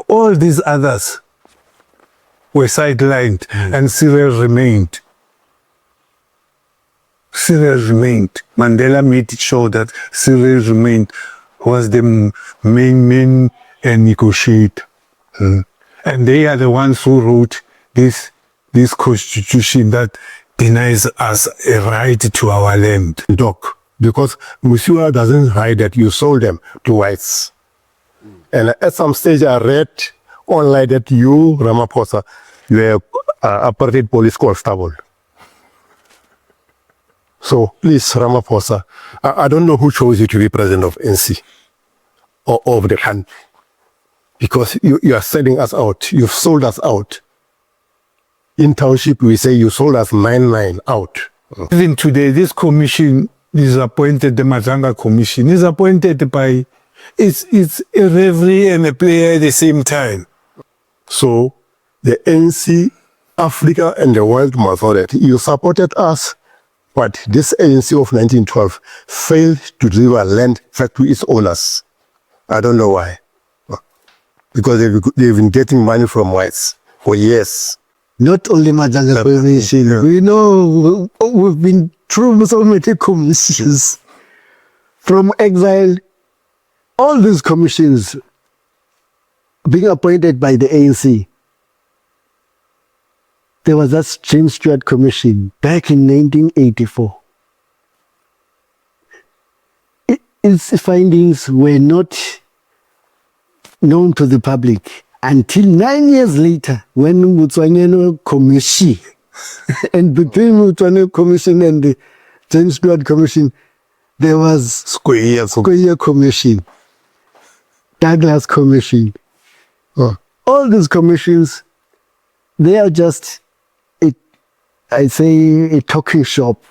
All these others were sidelined and Cyril remained. Cyril remained. Mandela made it show that Cyril remained, was the main negotiator. And they are the ones who wrote this constitution that denies us a right to our land. Doc, because Monsieur doesn't hide that you sold them to whites. And at some stage I read online that you, Ramaphosa, you were apartheid police constable. So please, Ramaphosa, I don't know who chose you to be president of NC or of the country. Because you are selling us out. You've sold us out. In township, we say you sold us 9 out. Even today, this commission is appointed, the Mazanga Commission, is appointed by, it's a referee and a player at the same time. So the ANC, Africa, and the world must know that you supported us, but this ANC of 1912 failed to deliver land back to its owners. I don't know why. Because they've been getting money from whites for years. Not only Mazanga Commission, we know we've been through so many commissions. From Exile, all these commissions being appointed by the ANC. There was that James Stewart Commission back in 1984. Its findings were not known to the public until 9 years later when Mutswangeno Commission and between Mutswangeno Commission and the James Stewart Commission there was Square Commission, Douglas Commission. All these commissions, they are just a talking shop.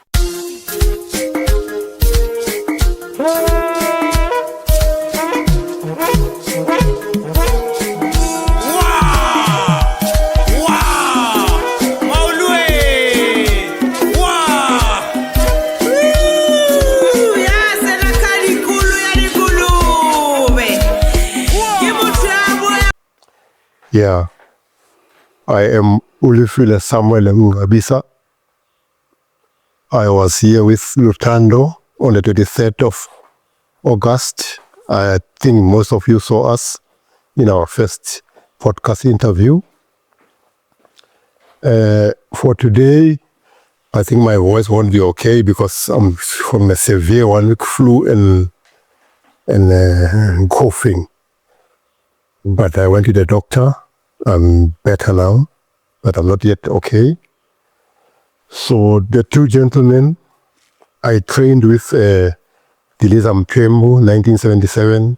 Yeah, I am Ulufile Samuel Ngabisa. I was here with uMkhonto on the 23rd of August. I think most of you saw us in our first podcast interview. For today, I think my voice won't be okay because I'm from a severe 1 week flu and coughing. But I went to the doctor. I'm better now, but I'm not yet okay. So the two gentlemen I trained with Liliesleaf Farm 1977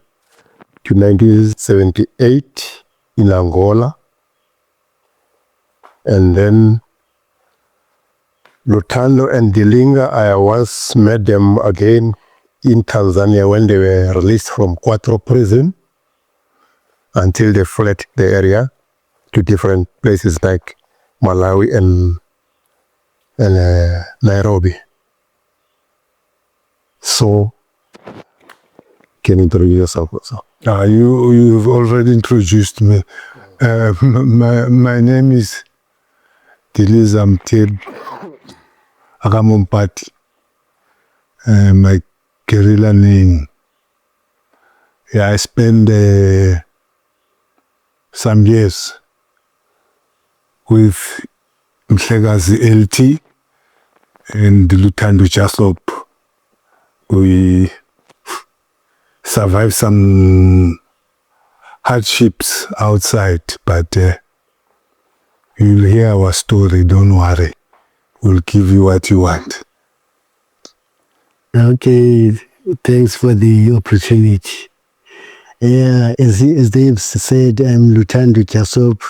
to 1978 in Angola. And then uMkhonto and Dilinga, I once met them again in Tanzania when they were released from Quattro prison until they fled the area to different places like Malawi and Nairobi. So, can you introduce yourself also? You've already introduced me. My name is Liliesleaf Farm. My guerrilla name. Yeah, I spent some years with Mhlekazi LT and uMkhonto Jasop. We survived some hardships outside, but you'll hear our story, don't worry. We'll give you what you want. Okay, thanks for the opportunity. Yeah, as Dave said, I'm uMkhonto Jasop.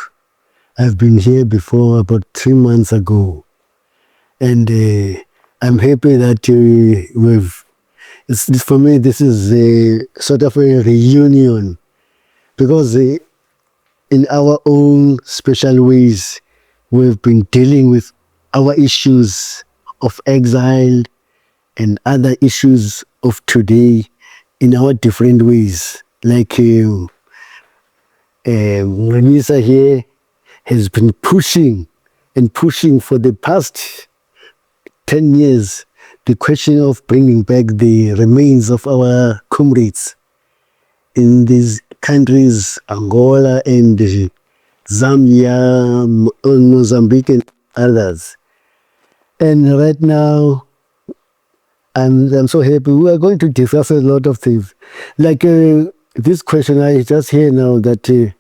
I've been here before about 3 months ago. And I'm happy that for me, this is a sort of a reunion. Because in our own special ways, we've been dealing with our issues of exile and other issues of today in our different ways. Like Ramisa here has been pushing for the past 10 years the question of bringing back the remains of our comrades in these countries, Angola and Zambia, Mozambique and others. And right now, I'm so happy. We are going to discuss a lot of things. Like this question I just hear now that the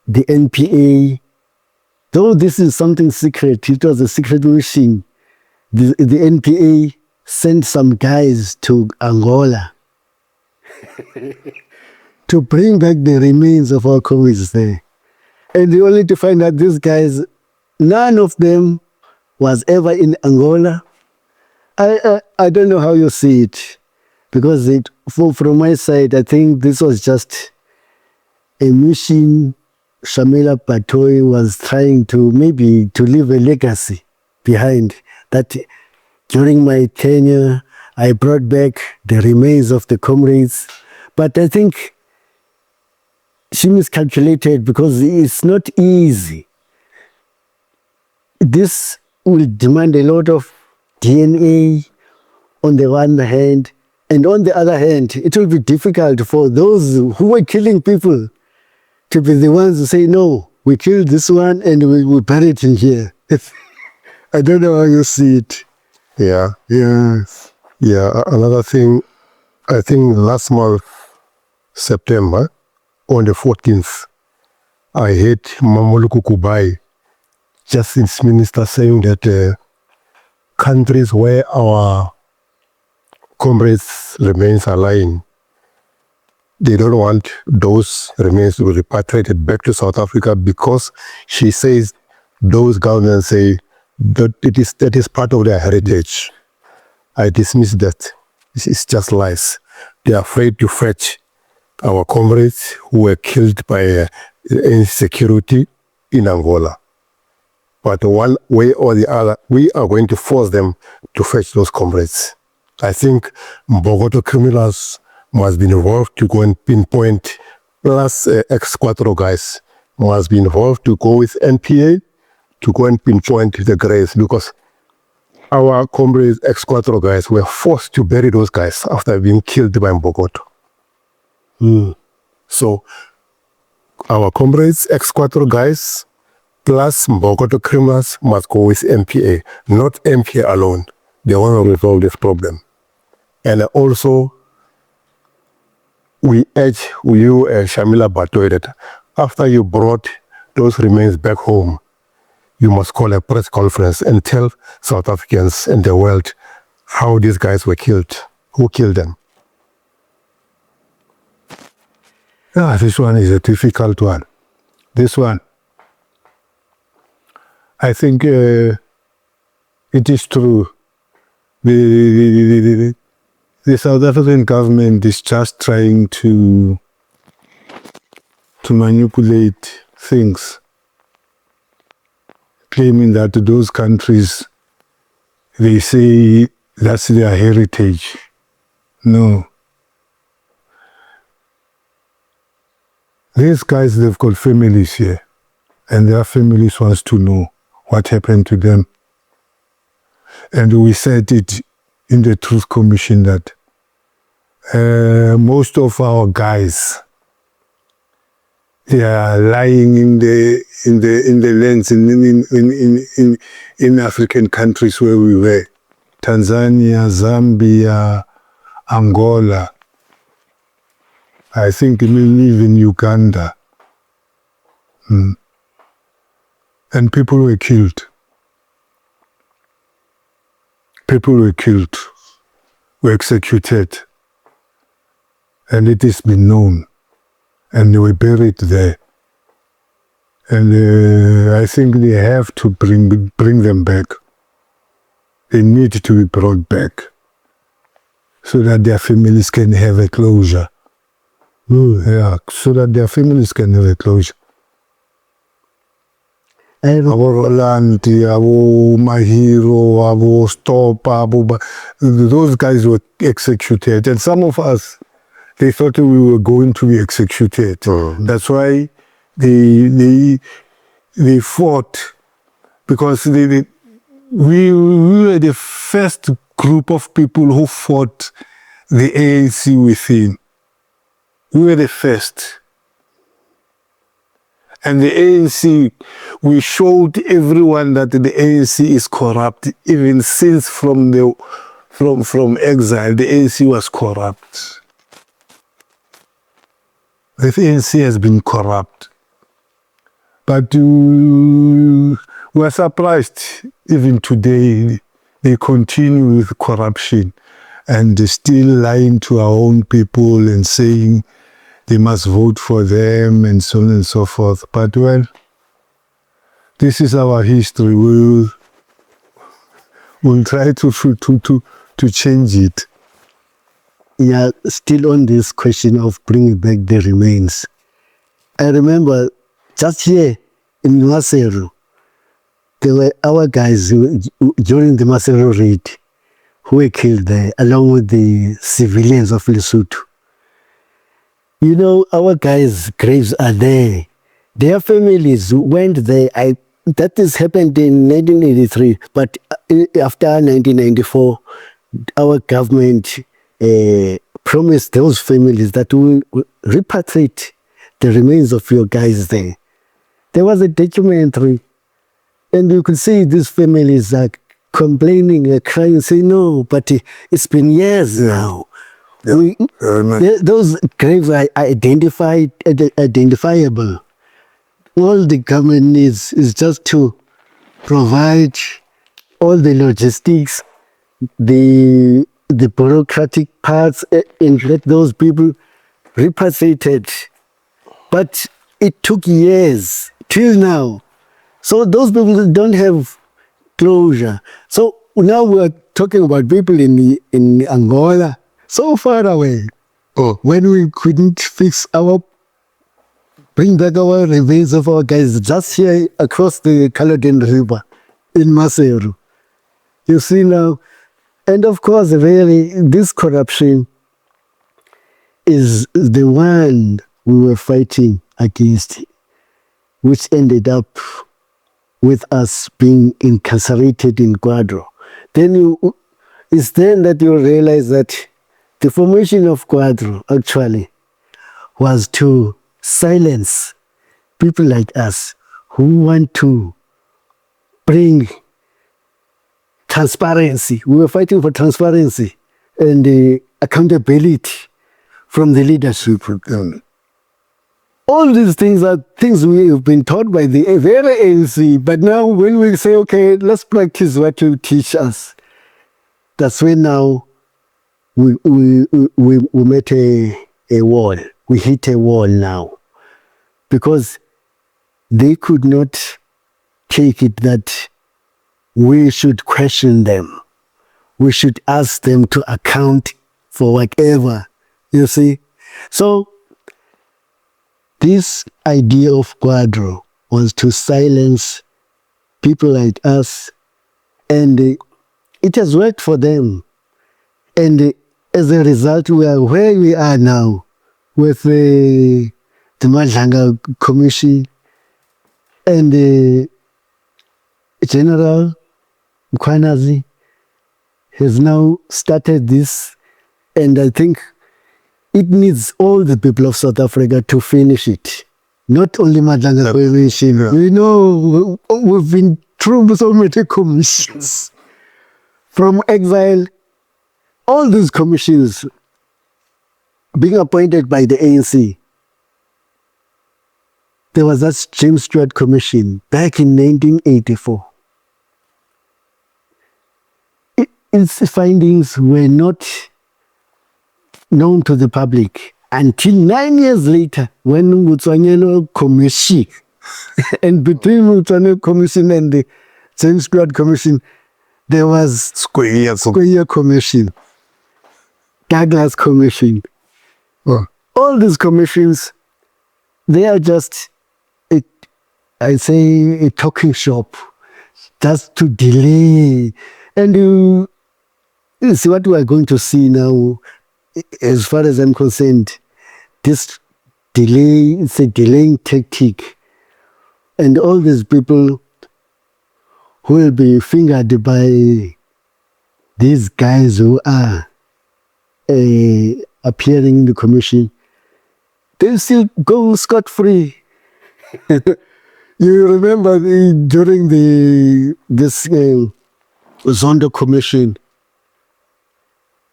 NPA, though this is something secret, it was a secret mission, the NPA sent some guys to Angola to bring back the remains of our comrades there. And they only to find out these guys, none of them was ever in Angola. I don't know how you see it, because from my side, I think this was just a mission Shamila Batoy was trying to leave a legacy behind, that during my tenure, I brought back the remains of the comrades. But I think she miscalculated, because it's not easy. This will demand a lot of DNA on the one hand, and on the other hand, it will be difficult for those who were killing people to be the ones who say, no, we killed this one and we bury it in here. I don't know how you see it. Yeah. Yes. Yeah, another thing, I think last month, September, on the 14th, I heard Mamuluku Kubai, Justice Minister, saying that countries where our comrades' remains are lying, they don't want those remains to be repatriated back to South Africa, because she says those governments say that that is part of their heritage. I dismiss that. It's just lies. They are afraid to fetch our comrades who were killed by insecurity in Angola. But one way or the other, we are going to force them to fetch those comrades. I think Bogoto criminals must be involved to go and pinpoint, plus ex-Quattro guys must be involved to go with NPA to go and pinpoint the graves, because our comrades, ex-Quattro guys, were forced to bury those guys after being killed by Bogoto. So our comrades, ex-Quattro guys, plus Bogoto criminals must go with MPA, not MPA alone. They want to resolve this problem. And also, we urge you, Shamila Batoy, that after you brought those remains back home, you must call a press conference and tell South Africans and the world how these guys were killed, who killed them. Yeah, this one is a difficult one. This one, I think it is true. The South African government is just trying to manipulate things, claiming that those countries, they say that's their heritage. No. These guys, they've got families here, and their families wants to know what happened to them. And we said it in the Truth Commission that most of our guys, they are lying in the lands in African countries where we were, Tanzania, Zambia, Angola. I think even Uganda. And people were killed. People were killed, were executed. And it has been known. And they were buried there. And I think they have to bring them back. They need to be brought back so that their families can have a closure. Yeah, so that their families can have a closure. Our Roland, our Mahiro, our Stop, those guys were executed. And some of us, they thought we were going to be executed. That's why they fought because we were the first group of people who fought the ANC within. We were the first. And the ANC, we showed everyone that the ANC is corrupt, even since from exile, the ANC was corrupt. The ANC has been corrupt. But we're surprised, even today, they continue with corruption and still lying to our own people and saying they must vote for them and so on and so forth. But well, this is our history. We'll try to change it. Yeah, still on this question of bringing back the remains. I remember just here in Maseru, there were our guys during the Maseru raid who were killed there along with the civilians of Lesotho. You know, our guys' graves are there. Their families went there. That is happened in 1983, but after 1994, our government promised those families that we will repatriate the remains of your guys there. There was a documentary, and you could see these families are complaining, crying, saying, no, but it's been years now. Yeah. Those graves are identifiable. All the government needs is just to provide all the logistics, the bureaucratic parts, and let those people repatriated. But it took years till now. So those people don't have closure. So now we're talking about people in Angola, so far away. Oh, when we couldn't bring back our remains of our guys just here across the Caledon River in Maseru. You see now, and of course, really, this corruption is the one we were fighting against, which ended up with us being incarcerated in Quadro. Then it's then that you realize that the formation of Quadro actually was to silence people like us who want to bring transparency. We were fighting for transparency and accountability from the leadership. All these things are things we have been taught by the very ANC, but now when we say, okay, let's practice what you teach us, that's when now we met a wall. We hit a wall now because they could not take it that we should question them. We should ask them to account for whatever, you see. So this idea of Quadro was to silence people like us, and it has worked for them. And as a result, we are where we are now with the Madlanga Commission and General Mkwayi has now started this, and I think it needs all the people of South Africa to finish it. Not only Madlanga Commission. Yeah. We know we've been through so many commissions. From exile, all these commissions being appointed by the ANC. There was that James Stewart Commission back in 1984. Its findings were not known to the public until 9 years later when Mutsuanyelo Commission and between Mutsuanyelo Commission and the James Stewart Commission there was Square Commission, Douglas Commission. Oh. All these commissions, they are just a talking shop just to delay. And you see what we are going to see now. As far as I'm concerned, this it's a delaying tactic. And all these people who will be fingered by these guys who are appearing in the commission, they still go scot-free. You remember during this Zondo commission,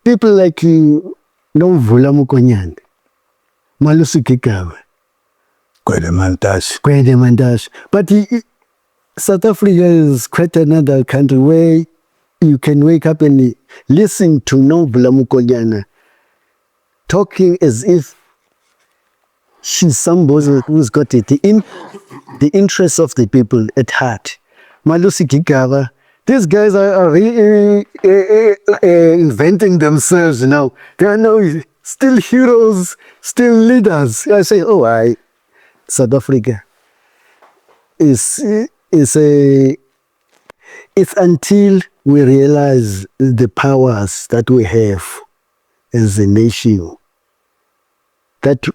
people like Novula Mukonyane, Malusi Kikawe, Kwede Mandash. But South Africa is quite another country where you can wake up and listen to Novula Mukonyane talking as if she's somebody who's got the interests of the people at heart. Malusi Kikawa, these guys are inventing themselves now. They are now still heroes, still leaders. I say, South Africa is it's until we realize the powers that we have as a nation that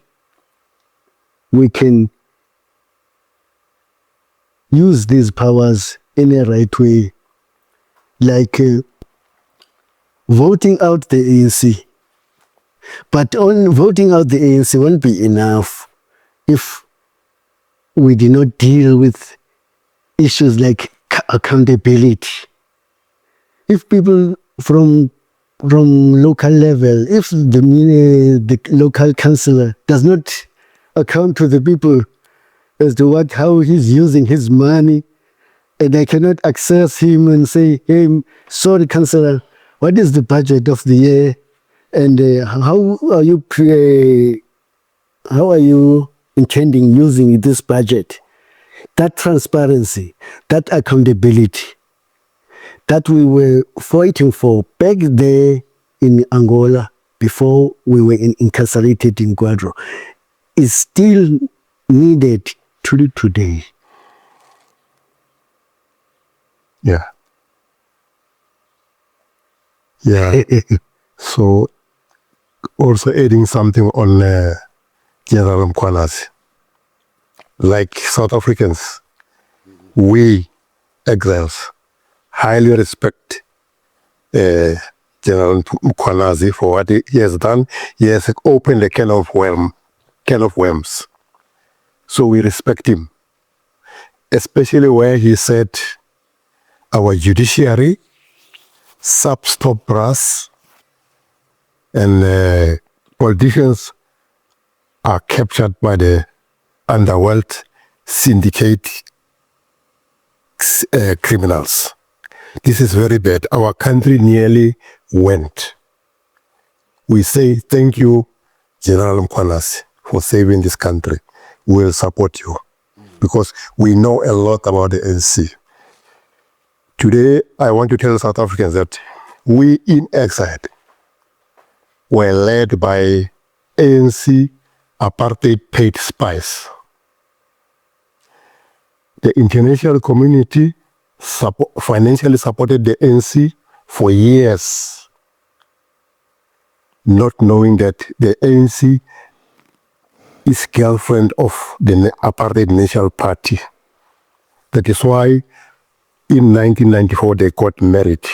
we can use these powers in a right way, like voting out the ANC. But on voting out the ANC won't be enough if we do not deal with issues like accountability. If people from local level, if the local councillor does not account to the people as to how he's using his money, and I cannot access him and say, hey, sorry, councillor, what is the budget of the year? And how are you intending using this budget? That transparency, that accountability that we were fighting for back there in Angola before we were incarcerated in Quadro is still needed today. Yeah. So, also adding something on General Mkwayi. Like South Africans, we exiles highly respect General Mkwayi for what he has done. He has opened a can of worms. So we respect him, especially where he said our judiciary, sub-stop brass, and politicians are captured by the underworld syndicate criminals. This is very bad. Our country nearly went. We say thank you, General Mkwayi, for saving this country. We will support you because we know a lot about the ANC. Today, I want to tell South Africans that we in exile were led by ANC apartheid paid spies. The international community financially supported the ANC for years, not knowing that the ANC is girlfriend of the apartheid National Party. That is why in 1994 they got married.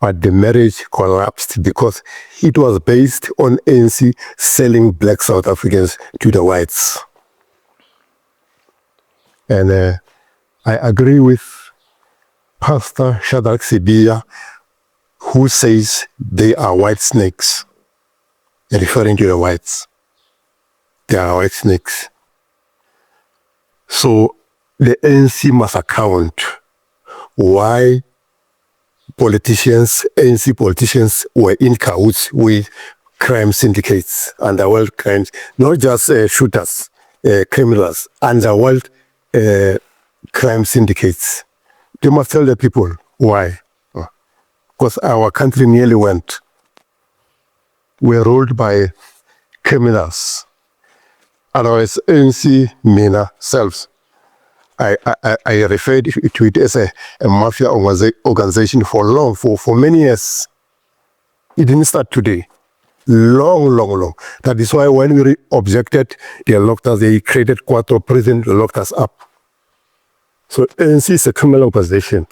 But the marriage collapsed because it was based on ANC selling black South Africans to the whites. And I agree with Pastor Shadrach Sibiya, who says they are white snakes, referring to the whites. They are white snakes. So the ANC must account why ANC politicians were in cahoots with crime syndicates, underworld crimes, not just shooters, criminals, underworld crime syndicates. They must tell the people why. Because our country nearly went. We're ruled by criminals. Otherwise, ANC MENA selves. I referred to it as a mafia organization for many years. It didn't start today. Long. That is why when we objected, they locked us, they created ʻkʰonto prison, they locked us up. So ANC is a criminal organization.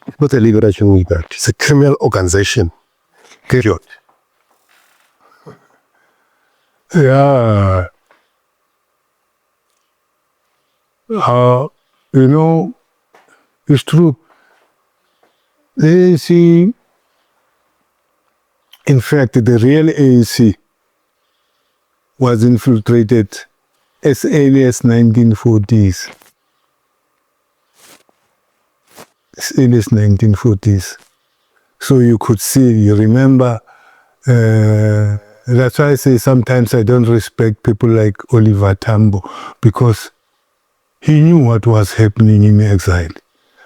It's not a liberation movement. It's a criminal organization. Period. Yeah. You know, it's true. The ANC, in fact, the real ANC was infiltrated as early as 1940s. As early as 1940s. So you could see, you remember, that's why I say sometimes I don't respect people like Oliver Tambo, because he knew what was happening in exile,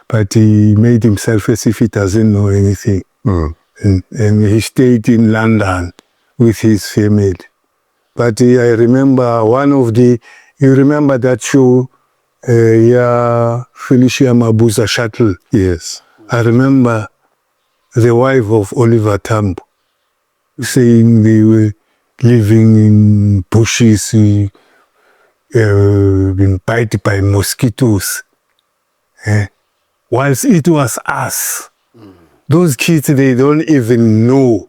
but he made himself as if he doesn't know anything. And he stayed in London with his family. But I remember you remember that show, Felicia Mabuza Shuttle? Yes. I remember the wife of Oliver Tambo saying they were living in bushes, been bitten by mosquitoes. Whilst it was us. Those kids, they don't even know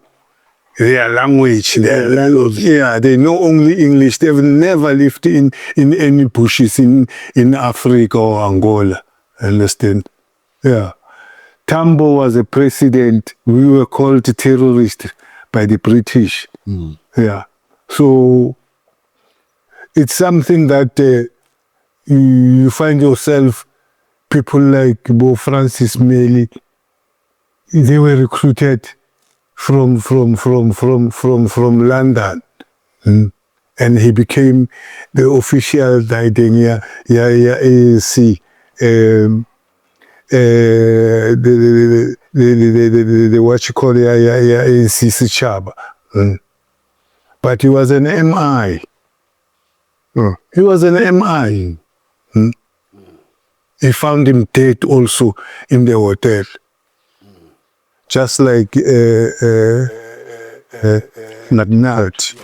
their language. They know only English. They've never lived in any bushes in Africa or Angola. Understand? Yeah. Tambo was a president. We were called terrorists by the British. Yeah. So it's something that you find yourself, people like Bo Francis Meli, they were recruited from London. And he became the official ANC. The what you call ANC Chaba. But he was an MI. He was an MI. He found him dead also in the hotel. Just like Nat.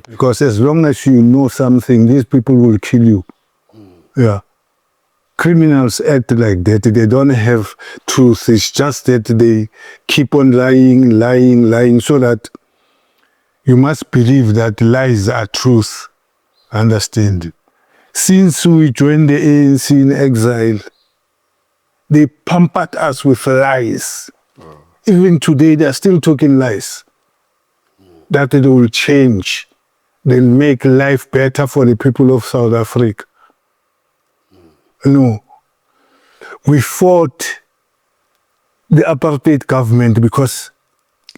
Because as long as you know something, these people will kill you. Yeah. Criminals act like that. They don't have truth. It's just that they keep on lying, so that you must believe that lies are truth. Understand? Since we joined the ANC in exile, they pampered us with lies. Even today, they're still talking lies. That it will change. They'll make life better for the people of South Africa. No. We fought the apartheid government because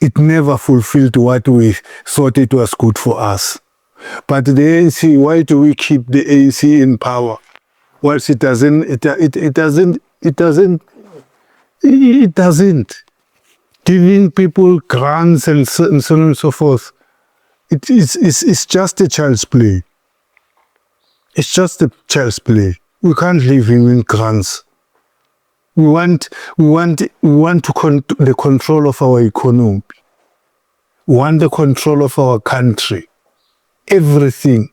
it never fulfilled what we thought it was good for us. But the ANC, why do we keep the ANC in power? Whilst it doesn't giving people grants and so on and so forth. It's just a child's play. It's just a child's play. We can't live in grants. We want the control of our economy. We want the control of our country. Everything.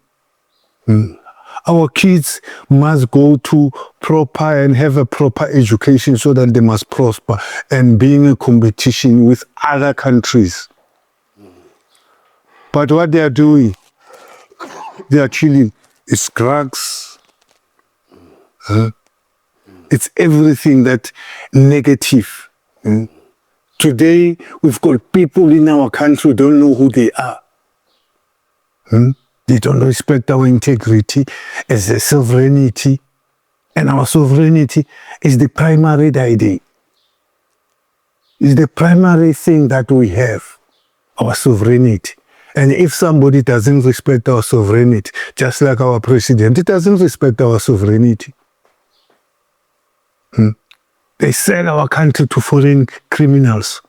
Our kids must go to proper and have a proper education so that they must prosper and be in a competition with other countries. But what they are doing, they are killing. It's drugs. It's everything that negative. Today, we've got people in our country who don't know who they are. They don't respect our integrity as a sovereignty. And our sovereignty is the primary idea. It's the primary thing that we have, our sovereignty. And if somebody doesn't respect our sovereignty, just like our president, he doesn't respect our sovereignty. They sell our country to foreign criminals.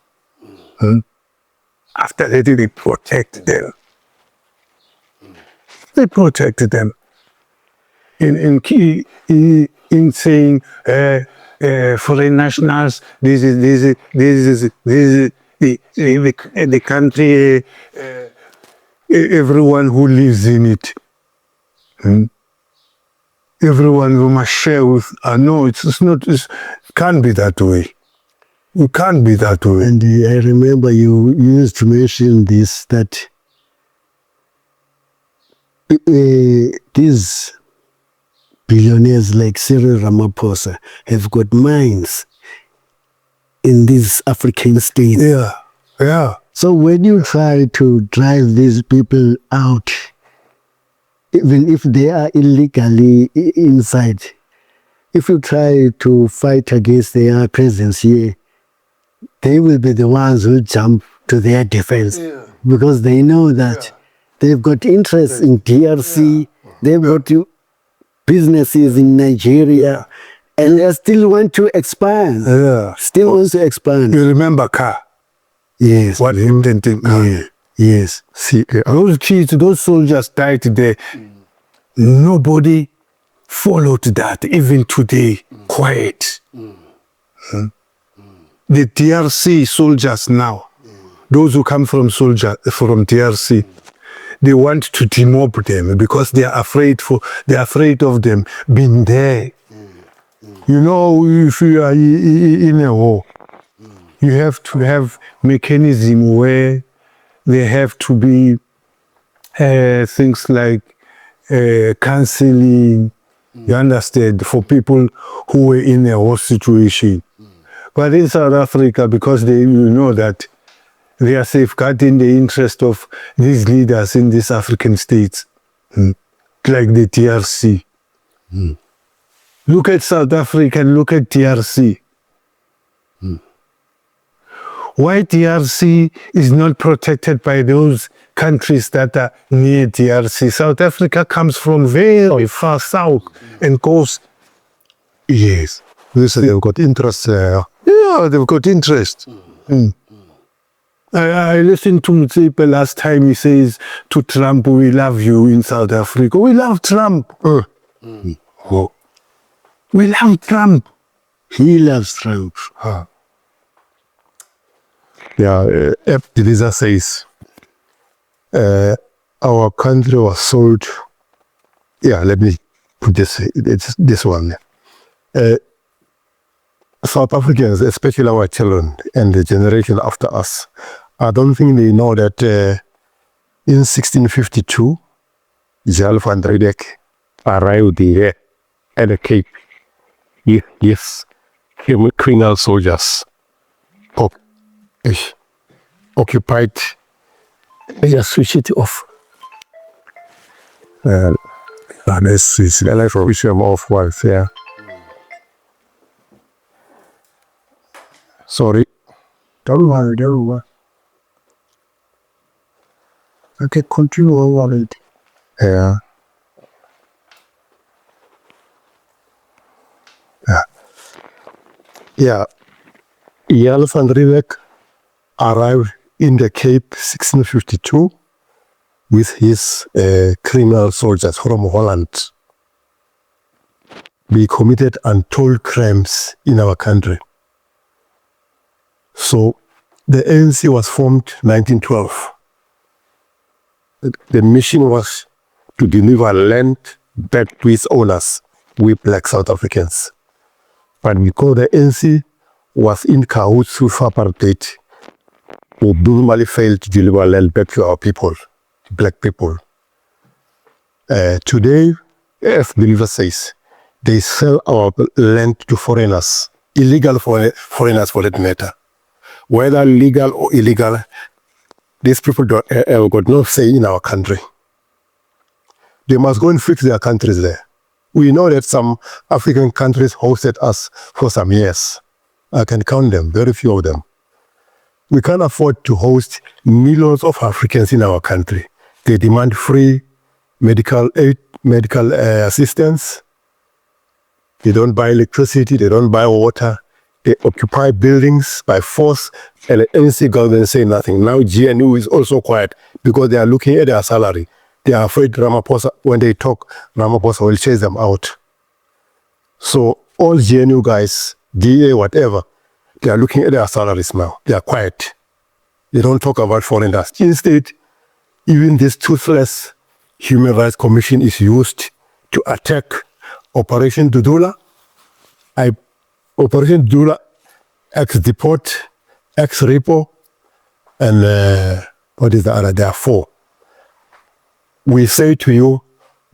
After that, they protect them. They protected them in saying foreign nationals. This is the country, everyone who lives in it. Everyone who must share with. No, it's not. It can't be that way. It can't be that way. And I remember you used to mention this, that these billionaires like Cyril Ramaphosa have got mines in these African states. Yeah. So when you try to drive these people out, even if they are illegally inside, if you try to fight against their presence here, they will be the ones who jump to their defense, because they know that they've got interests in DRC, they've got businesses in Nigeria, and they still want to expand. Still want to expand. You remember Car? Yes. What happened in Car? Yes. See, those kids, those soldiers died there. Nobody followed that, even today. Quiet. The DRC soldiers now, those who come from DRC, they want to demob them because they are afraid of them being there. You know, if you are in a war, you have to have mechanism where there have to be things like counseling, you understand, for people who were in a war situation. But in South Africa, because you know that they are safeguarding the interest of these leaders in these African states, like the DRC. Look at South Africa and look at DRC. Why DRC is not protected by those countries that are near DRC? South Africa comes from very far south and goes. Yes. They've got interest there. Yeah, they've got interest. I listened to Motsepe last time. He says to Trump, "We love you in South Africa." We love Trump. We love Trump. He loves Trump. F. Delisa says, our country was sold. Let me put this one. South Africans, especially our children and the generation after us, I don't think they know that in 1652, Exile Prisons arrived here at the Cape. Yes, criminal soldiers occupied. Just switch it off. Let's switch them off once, Sorry. Don't worry. Okay, continue over it. Exile Prisons arrived in the Cape 1652 with his criminal soldiers from Holland. We committed untold crimes in our country. So the ANC was formed 1912. The mission was to deliver land back to its owners, we black South Africans. But because the ANC was in cahoots with apartheid, we normally failed to deliver land back to our people, black people. Today, as the river says, they sell our land to foreigners, illegal foreigners for that matter. Whether legal or illegal, these people have got no say in our country. They must go and fix their countries there. We know that some African countries hosted us for some years. I can count them, very few of them. We can't afford to host millions of Africans in our country. They demand free medical aid, medical assistance. They don't buy electricity, they don't buy water. They occupy buildings by force, and the ANC government say nothing. Now GNU is also quiet because they are looking at their salary. They are afraid Ramaphosa, when they talk, Ramaphosa will chase them out. So all GNU guys, DA, whatever, they are looking at their salaries now. They are quiet. They don't talk about foreigners. Instead, even this toothless Human Rights Commission is used to attack Operation Dudula, Operation Dudula, ex-deport, ex-repo, and what is the other? There are 4. We say to you,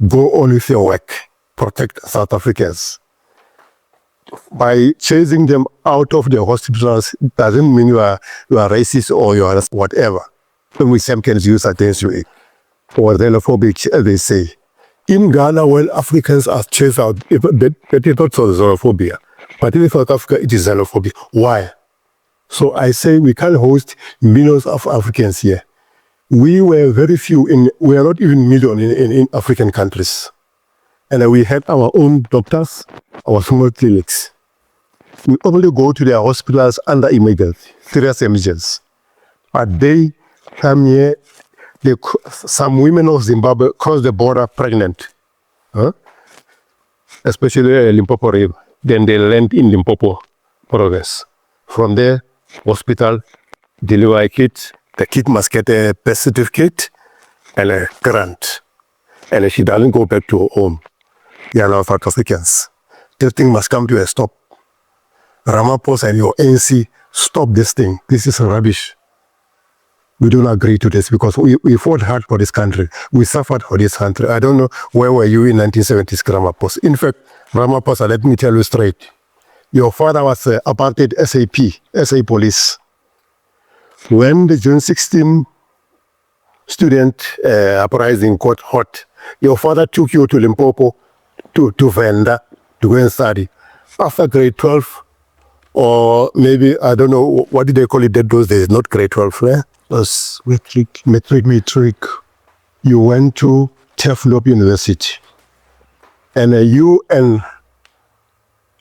go on with your work, protect South Africans. By chasing them out of the hospitals doesn't mean you are racist or you are whatever. We sometimes use against you or xenophobic, as they say. In Ghana, when Africans are chased out, that is not xenophobia. But in South Africa, it is xenophobia. Why? So I say we can't host millions of Africans here. We were very few, we are not even million in African countries. And we had our own doctors, our small clinics. We only go to their hospitals under emergency, serious emergency. But they come here, some women of Zimbabwe cross the border pregnant, especially Limpopo River. Then they land in Limpopo province. From there, hospital, deliver a kit. The kid must get a birth certificate and a grant. And she doesn't go back to her home. They are now South Africans. This thing must come to a stop. Ramaphosa and your ANC, stop this thing. This is rubbish. We don't agree to this because we fought hard for this country. We suffered for this country. I don't know where were you in 1970s, Ramaphosa. In fact, Ramaphosa, let me tell you straight. Your father was apartheid SA police. When the June 16 student uprising got hot, your father took you to Limpopo, to Venda, to go and study. After grade 12, or maybe, I don't know, what did they call it those days? Not grade 12, eh? It was metric. You went to Teflop University. And you and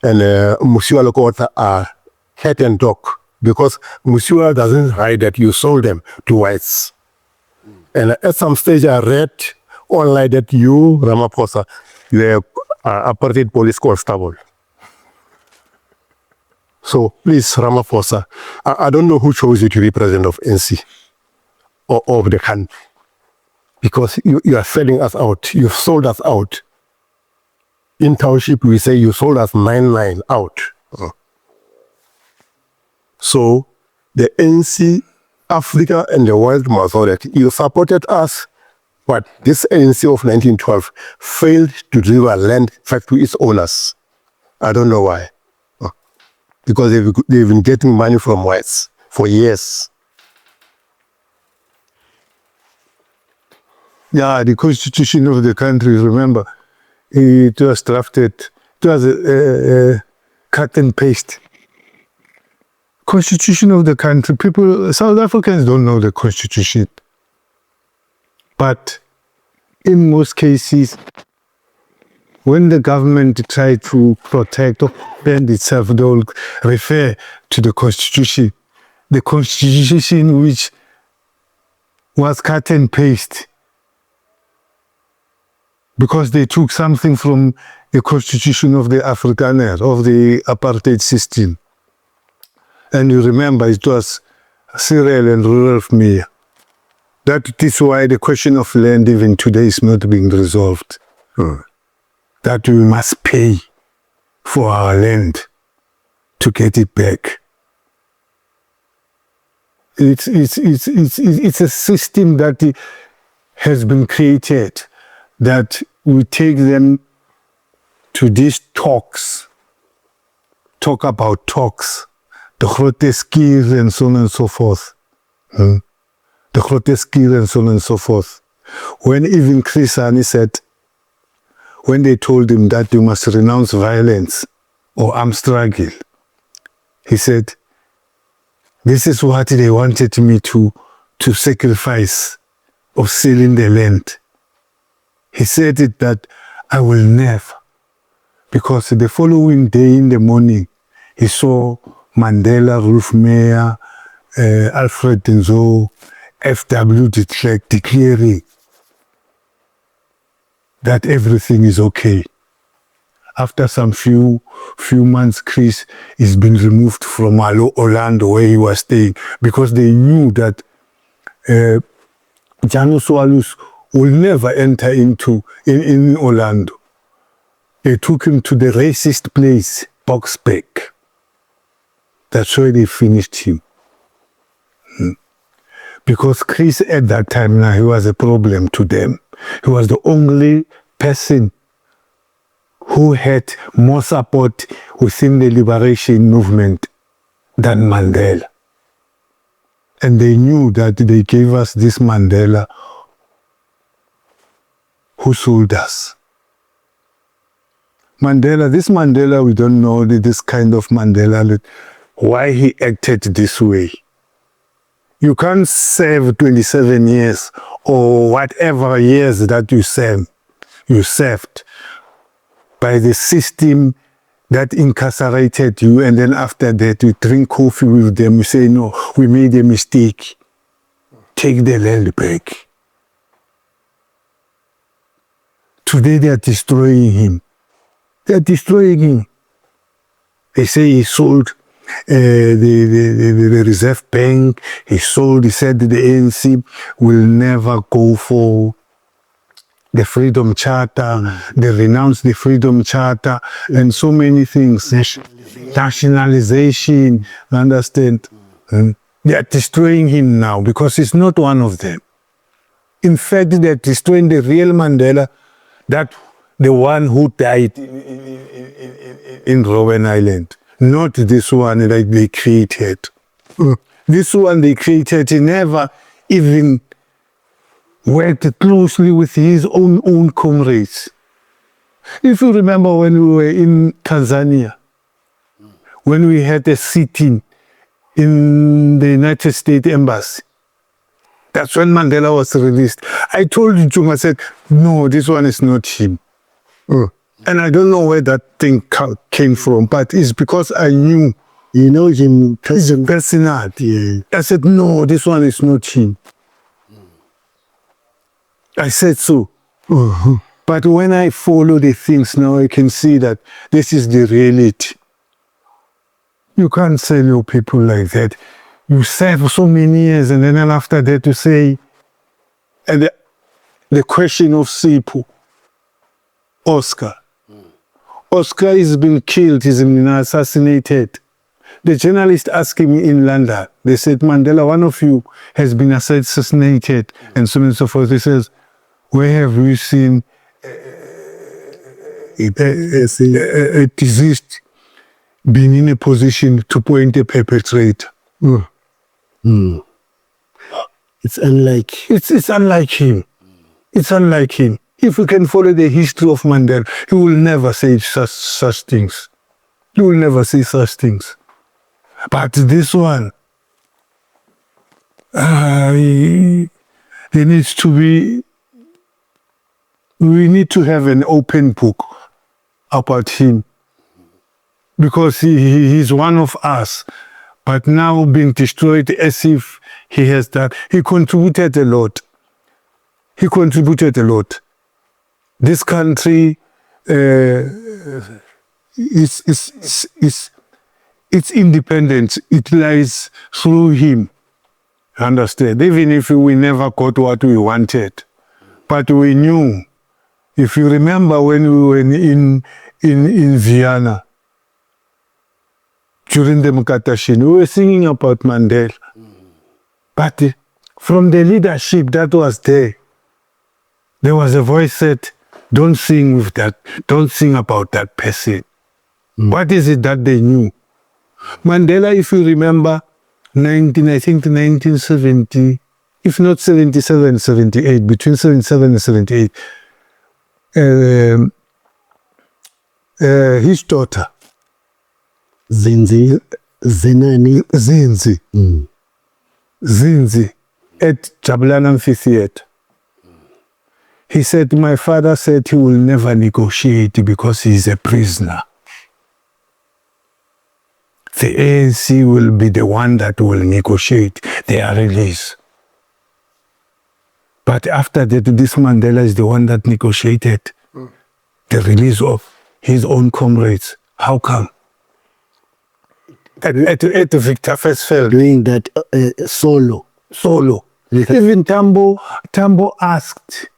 Musiwa Lokota are cat and dog. Because Musiwa doesn't hide that you sold them to whites. And at some stage I read online that you, Ramaphosa, you are apartheid police constable. So please, Ramaphosa, I don't know who chose you to be president of NC or of the country. Because you are selling us out. You've sold us out. In township, we say you sold us 9 out. So the ANC, Africa, and the world must know that you supported us, but this ANC of 1912 failed to deliver land back to its owners. I don't know why. Because they've been getting money from whites for years. Yeah, the constitution of the country, remember, it was drafted, it was a cut and paste. Constitution of the country, South Africans don't know the constitution. But in most cases, when the government try to protect or defend itself, they will refer to the constitution. The constitution which was cut and paste. Because they took something from the constitution of the Afrikaner, of the apartheid system. And you remember it was Cyril and Rudolf Meyer. That is why the question of land even today is not being resolved. That we must pay for our land to get it back. It's a system that has been created that we take them to these talks, talk about talks, the grotesque and so on and so forth. The grotesque and so on and so forth. When even Chris Hani said, when they told him that you must renounce violence or armed struggle, he said, this is what they wanted me to sacrifice of selling the land. He said it that I will never. Because the following day in the morning, he saw Mandela, Rolf Meyer, Alfred Denzo, F.W. de Klerk declaring that everything is okay. After some few months, Chris is been removed from Orlando where he was staying because they knew that Janus Walus will never enter into in Orlando. They took him to the racist place, Boxback. That's where they finished him. Because Chris at that time now, he was a problem to them. He was the only person who had more support within the liberation movement than Mandela. And they knew that they gave us this Mandela who sold us. This Mandela, we don't know this kind of Mandela, why he acted this way. You can't serve 27 years or whatever years that you served by the system that incarcerated you, and then after that you drink coffee with them, you say, no, we made a mistake. Take the land back. Today they are destroying him. They are destroying him. They say he sold the Reserve Bank, he said the ANC will never go for the Freedom Charter, they renounced the Freedom Charter, and so many things. Nationalization, understand? They are destroying him now because he's not one of them. In fact, they are destroying the real Mandela, that the one who died in Robben Island. Not this one that they created. This one they created, he never even worked closely with his own comrades. If you remember when we were in Tanzania, when we had a sitting in the United States Embassy, that's when Mandela was released. I told Juma, I said, no, this one is not him. And I don't know where that thing came from, but it's because I knew. You know him personally. Yeah. I said, no, this one is not him. I said so. But when I follow the things now, I can see that this is the reality. You can't sell your people like that. You serve so many years, and then after that you say, and the question of Sipho, Oscar. Oscar has been killed, he's been assassinated. The journalist asked me in London, they said, Mandela, one of you has been assassinated, and so on and so forth. He says, where have we seen a deceased being in a position to point a perpetrator? It's unlike. It's unlike him. It's unlike him. If you can follow the history of Mandela, he will never say such things. He will never say such things. But this one, there needs to be, we need to have an open book about him. Because he's one of us, but now being destroyed as if he has that. He contributed a lot. He contributed a lot. This country, its independence, it lies through him. Understand? Even if we never got what we wanted, but we knew. If you remember when we were in Vienna, during the Mkwayi, we were singing about Mandela. But from the leadership that was there was a voice that said, don't sing with that, don't sing about that person. What is it that they knew? Mandela, if you remember, I think 1970, if not 77, 78, between 77 and 78, his daughter, Zinzi at Jabulani Amphitheatre. He said, my father said he will never negotiate because he is a prisoner. The ANC will be the one that will negotiate their release. But after that, this Mandela is the one that negotiated the release of his own comrades. How come? At Victor Fersfeld. doing that solo. Even Tambo asked,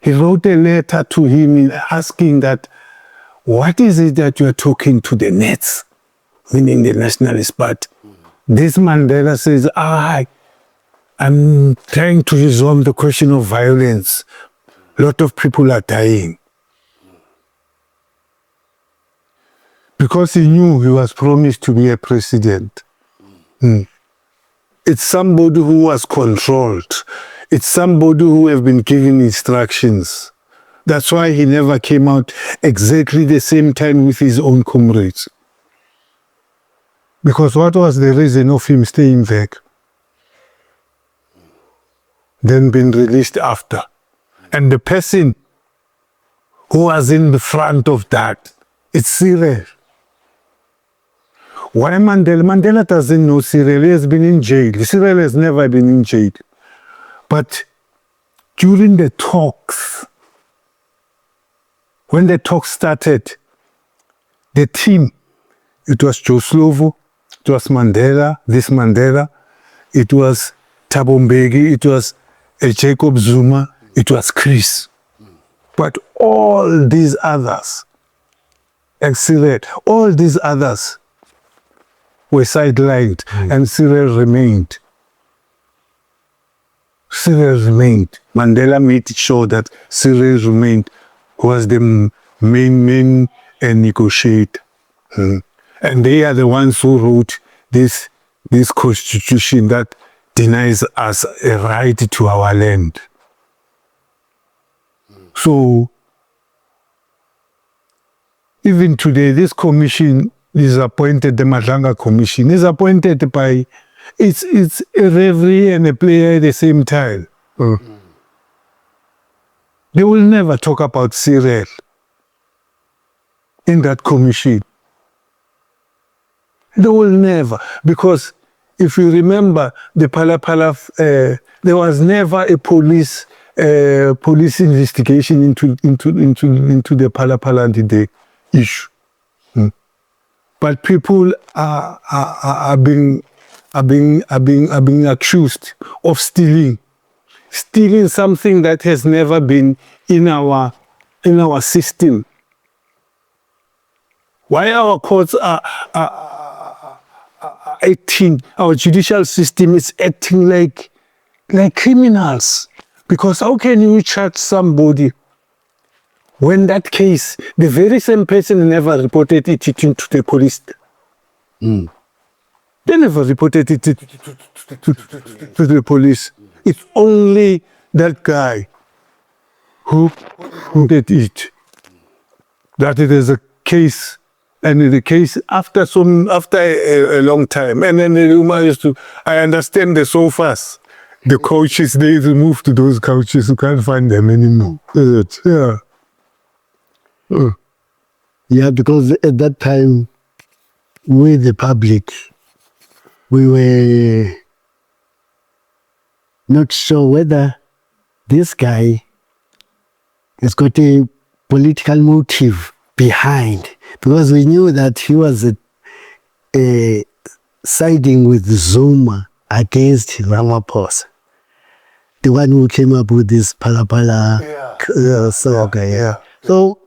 he wrote a letter to him asking that, what is it that you are talking to the Nets, meaning the Nationalist Party? This Mandela says, I'm trying to resolve the question of violence. A lot of people are dying. Because he knew he was promised to be a president. It's somebody who was controlled. It's somebody who have been given instructions. That's why he never came out exactly the same time with his own comrades. Because what was the reason of him staying back? Then being released after. And the person who was in the front of that, it's Cyril. Why Mandela? Mandela doesn't know Cyril. He has been in jail. Cyril has never been in jail. But during the talks, when the talks started, the team, it was Joe Slovo, it was Mandela, this Mandela, it was Thabo Mbeki, it was Jacob Zuma, it was Chris. But all these others, Cyril, all these others were sidelined, and Cyril remained. Cyril remained. Mandela made sure that Cyril remained, was the main negotiator. And they are the ones who wrote this constitution that denies us a right to our land. So, even today, this commission is appointed, the Madlanga Commission, is appointed by, it's a referee and a player at the same time. They will never talk about Cyril in that commission. They will never, because if you remember the there was never a police investigation into the Pala issue. But people are being accused of stealing something that has never been in our system. Why our courts are acting, our judicial system is acting like criminals. Because how can you charge somebody when that case, the very same person never reported it to the police? They never reported it to the police. It's only that guy who did it. That it is a case, and the case after a long time. And then the rumor is I understand the sofas, the couches, they removed those couches. You can't find them anymore. Yeah. Yeah, because at that time, we, the public, we were not sure whether this guy has got a political motive behind, because we knew that he was siding with Zuma against Ramaphosa, the one who came up with this Pala saga. Yeah. So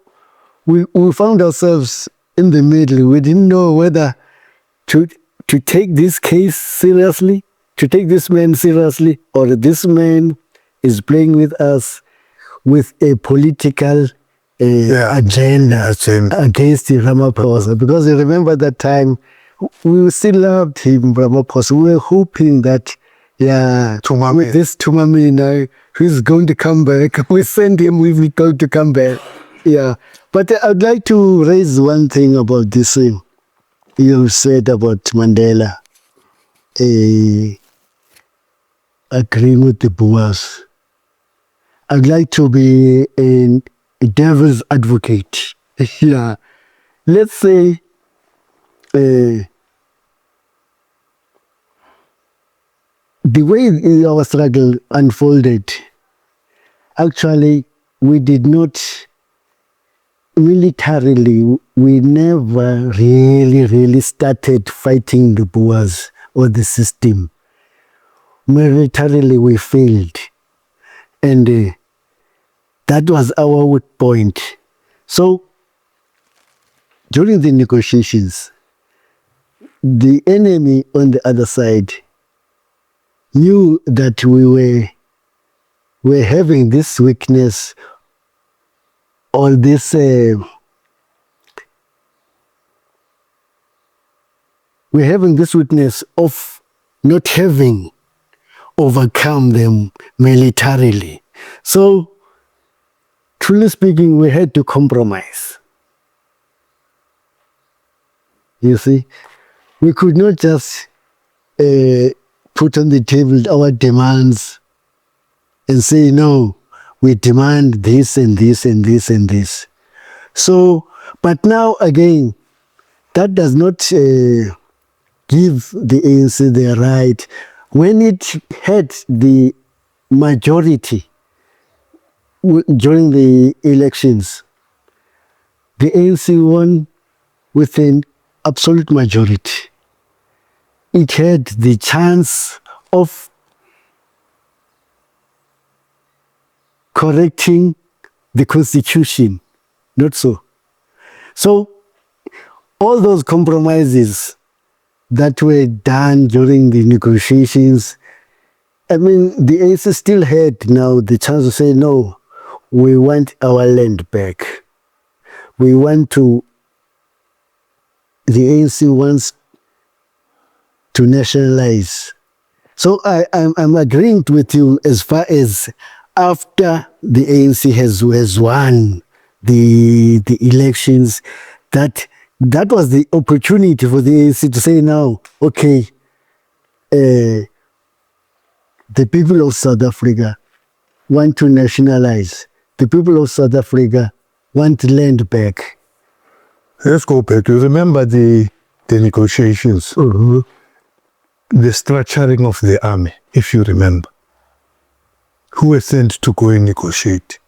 we found ourselves in the middle. We didn't know whether to take this case seriously, to take this man seriously, or this man is playing with us with a political agenda against Ramaphosa. Because you remember that time, we still loved him, Ramaphosa. We were hoping that, with this Tumamina, he's going to come back. We sent him, we're going to come back. Yeah. But I'd like to raise one thing about this thing you said about Mandela agreeing with the Boers. I'd like to be a devil's advocate. Yeah. Let's say the way our struggle unfolded, actually, we did not militarily, we never really started fighting the Boers or the system. militarily we failed. And that was our weak point. So during the negotiations, the enemy on the other side knew that we were having this weakness or this we're having this weakness of not having overcome them militarily. So, truly speaking, we had to compromise. You see, we could not just put on the table our demands and say, no, we demand this and this and this and this. So, but now again, that does not give the ANC the right. When it had the majority during the elections, the ANC won with an absolute majority. It had the chance of correcting the constitution, not so. So all those compromises that were done during the negotiations, I mean, the ANC still had now the chance to say, no, we want our land back. We want to, the ANC wants to nationalize. So I'm agreeing with you as far as after the ANC has won the elections, that was the opportunity for the ANC to say now, okay, the people of South Africa want to nationalize. The people of South Africa want land back. Let's go back. You remember the negotiations, the structuring of the army, if you remember. Who were sent to go and negotiate?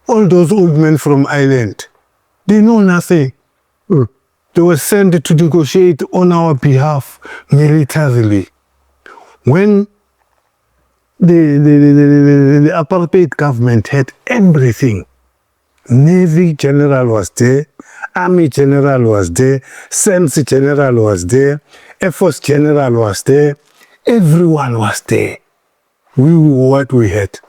All those old men from Ireland, they know nothing. They were sent to negotiate on our behalf militarily. When the apartheid government had everything, Navy general was there, Army general was there, SAMS general was there, Air Force general was there, everyone was there. We knew what we had.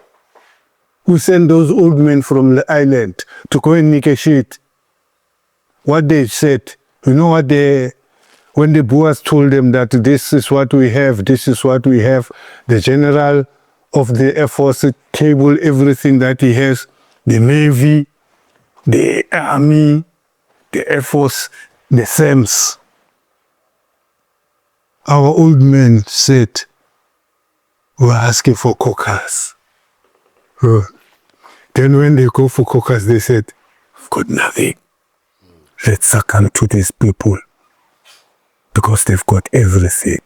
We sent those old men from the island to go and negotiate. What they said, you know what when the Boers told them that this is what we have, this is what we have, the general of the Air Force tabled everything that he has, the Navy, the Army, the Air Force, the SAMS. Our old men said, we're asking for caucus. Then when they go for caucus, they said, we've got nothing. Let's succumb to these people because they've got everything.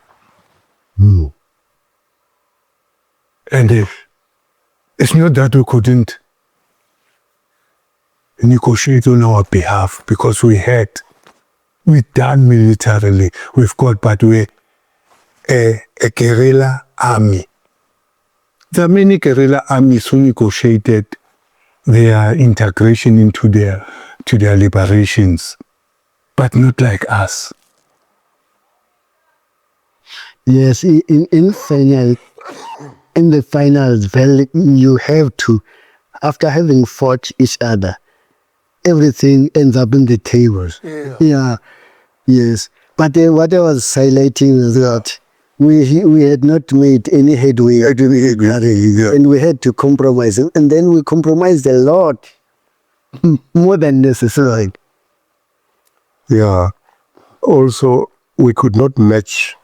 And it's not that we couldn't negotiate on our behalf because we've done militarily. We've got, but we're a guerrilla army. There are many guerrilla armies who negotiated their integration into their liberations, but not like us. Yes, in the finals, you have to, after having fought each other, everything ends up in the tables. Yeah. Yes. But what I was highlighting is that we had not made any headway, and we had to compromise. And then we compromised a lot, more than necessary. Yeah. Also, we could not match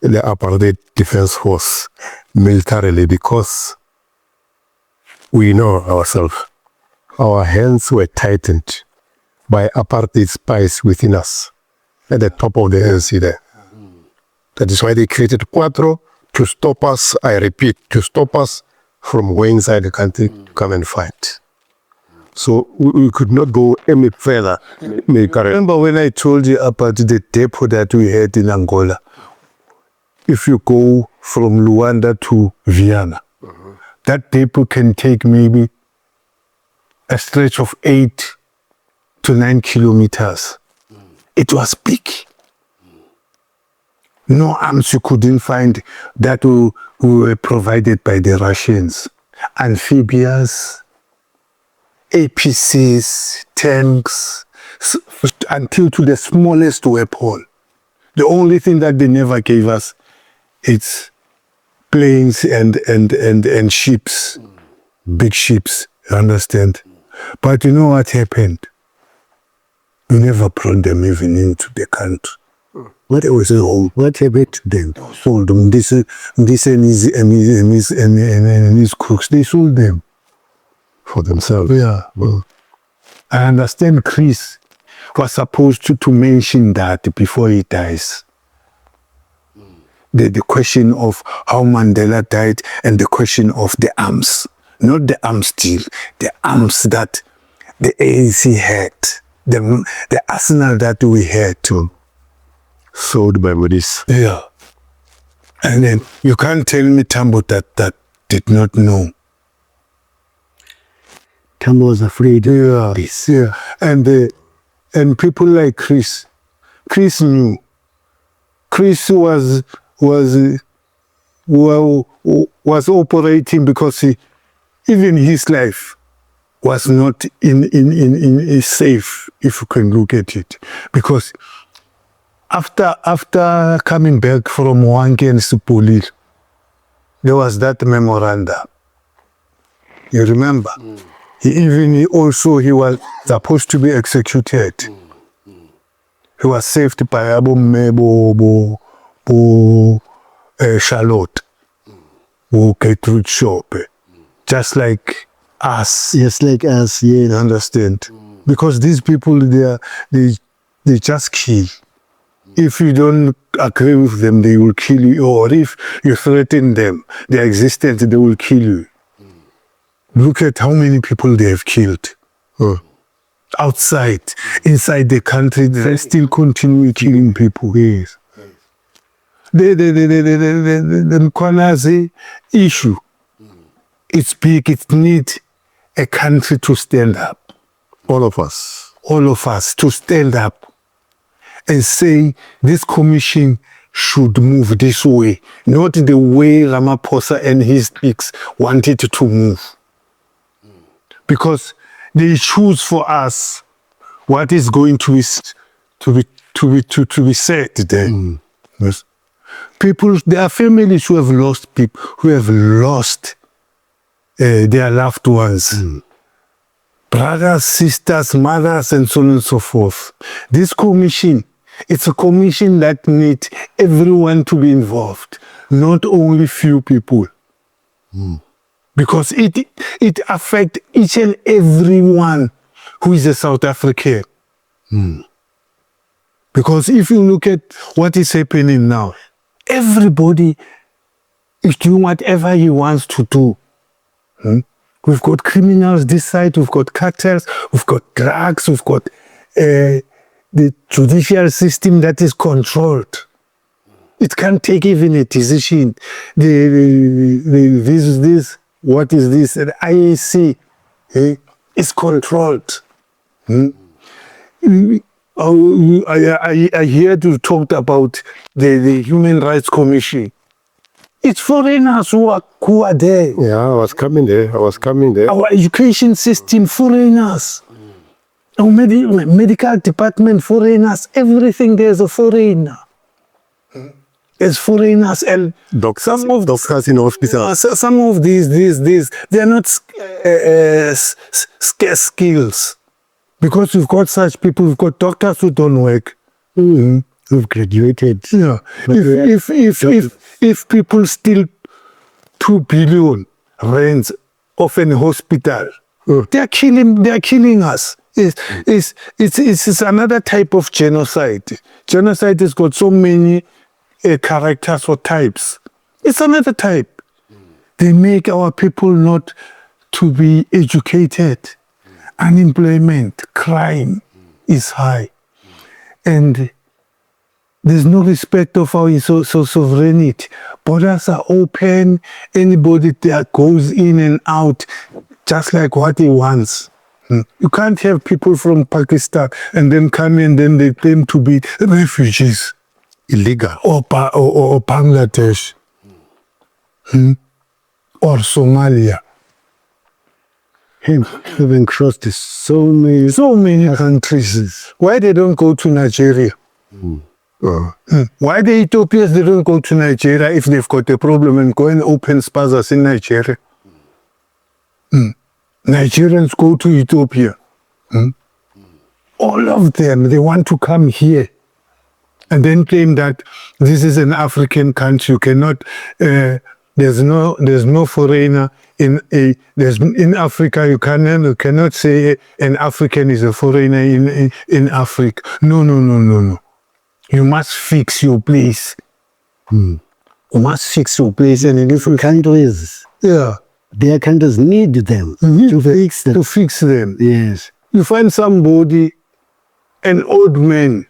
the apartheid defense force militarily because we know ourselves. Our hands were tightened by apartheid spies within us at the top of the ANC there. That is why they created Quattro to stop us, I repeat, to stop us from going inside the country to come and fight. So we could not go any further. Remember when I told you about the depot that we had in Angola? if you go from Luanda to Vienna, that depot can take maybe a stretch of 8 to 9 kilometers. It was big. No arms you couldn't find that were provided by the Russians. Amphibious, APCs, tanks, until to the smallest weapon. The only thing that they never gave us is planes and ships, big ships, you understand? But you know what happened? We never brought them even into the country. What was home? What happened to them? Sold them. This and his crooks, they sold them. For themselves. Yeah. Well, I understand Chris was supposed to mention that before he dies. The question of how Mandela died and the question of the arms. Not the arms deal, the arms that the ANC had. The arsenal that we had too. Sold by Moody's. Yeah. And then you can't tell me Tambo that did not know. Tambo was afraid. Yeah. This. Yeah. And people like Chris knew. Chris was operating because even his life was not in safe, if you can look at it, because after coming back from Wanke and Sipoli, there was that memorandum. You remember? He was supposed to be executed. He was saved by Abu Mebo, Charlotte, Gertrude Shop, just like us. Yes, like us, You yes. understand? Because these people, they just kill. If you don't agree with them, they will kill you. Or if you threaten them, their existence, they will kill you. Look at how many people they have killed. Outside, inside the country, they still continue killing people. Yes. The Mkwayi issue, it's big. It needs a country to stand up. All of us To stand up and say this commission should move this way, not the way Ramaphosa and his peaks wanted to move. Because they choose for us what is going to be said there. Yes. People, there are families who have lost people, who have lost their loved ones. Brothers, sisters, mothers, and so on and so forth. This commission, it's a commission that needs everyone to be involved, not only few people. Because it affects each and every one who is a South African. Because if you look at what is happening now, everybody is doing whatever he wants to do. We've got criminals this side, we've got cartels, we've got drugs, we've got the judicial system that is controlled. It can't take even a decision. What is this? The ANC is controlled. I heard you talked about the Human Rights Commission. It's foreigners who are there. Yeah, I was coming there. Our education system, foreigners. Our medical department, foreigners. Everything there's a foreigner. There's foreigners and some of these, they are not scarce skills. Because we've got such people, we've got doctors who don't work. Who've graduated. Yeah. If people steal 2 billion rands of an hospital, they are killing us. It's another type of genocide. Genocide has got so many characters or types. It's another type. They make our people not to be educated. Unemployment, crime is high. And There's no respect of our sovereignty. Borders are open. Anybody that goes in and out just like what he wants. You can't have people from Pakistan and then come and then they claim to be refugees. Illegal. Or Bangladesh. Or Somalia. Having crossed so many countries. Why they don't go to Nigeria? Why the Ethiopians they don't go to Nigeria if they've got a problem and go and open spazas in Nigeria? Nigerians go to Ethiopia. All of them, they want to come here and then claim that this is an African country. You cannot. There's no foreigner in Africa. You cannot say an African is a foreigner in Africa. No. You must fix your place. You must fix your place. And in different countries, their countries need them to fix them. To fix them. Yes. You find somebody, an old man,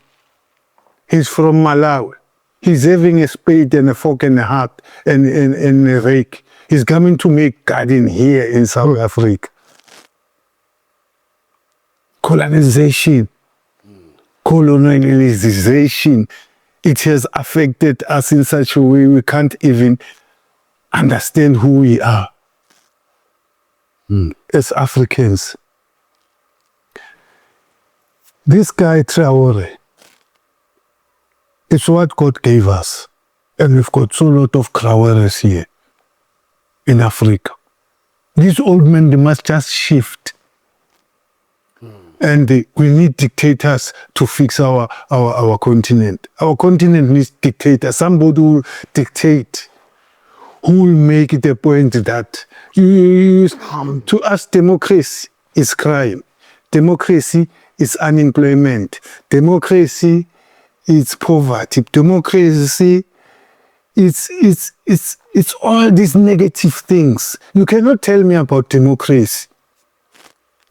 he's from Malawi. He's having a spade and a fork and a hat and a rake. He's coming to make garden here in South Africa. Colonization. Colonialization. It has affected us in such a way we can't even understand who we are as Africans. This guy Traore, it's what God gave us. And we've got so lot of Traores here in Africa. These old men, they must just shift. And we need dictators to fix our continent. Our continent needs dictators. Somebody will dictate. Who will make it a point that to us democracy is crime. Democracy is unemployment. Democracy is poverty. Democracy it's all these negative things. You cannot tell me about democracy.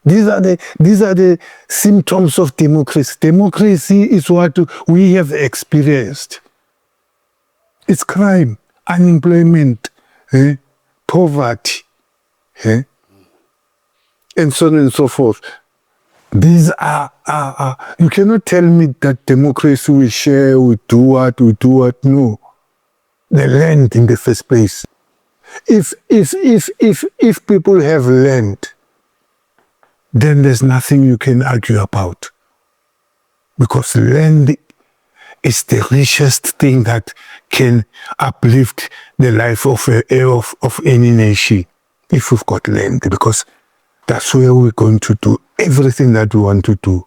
These are the symptoms of democracy. Democracy is what we have experienced. It's crime, unemployment, poverty, and so on and so forth. These are you cannot tell me that democracy will share, will do what. No, the land in the first place. If people have land, then there's nothing you can argue about. Because land is the richest thing that can uplift the life of any nation. If we've got land, because that's where we're going to do everything that we want to do.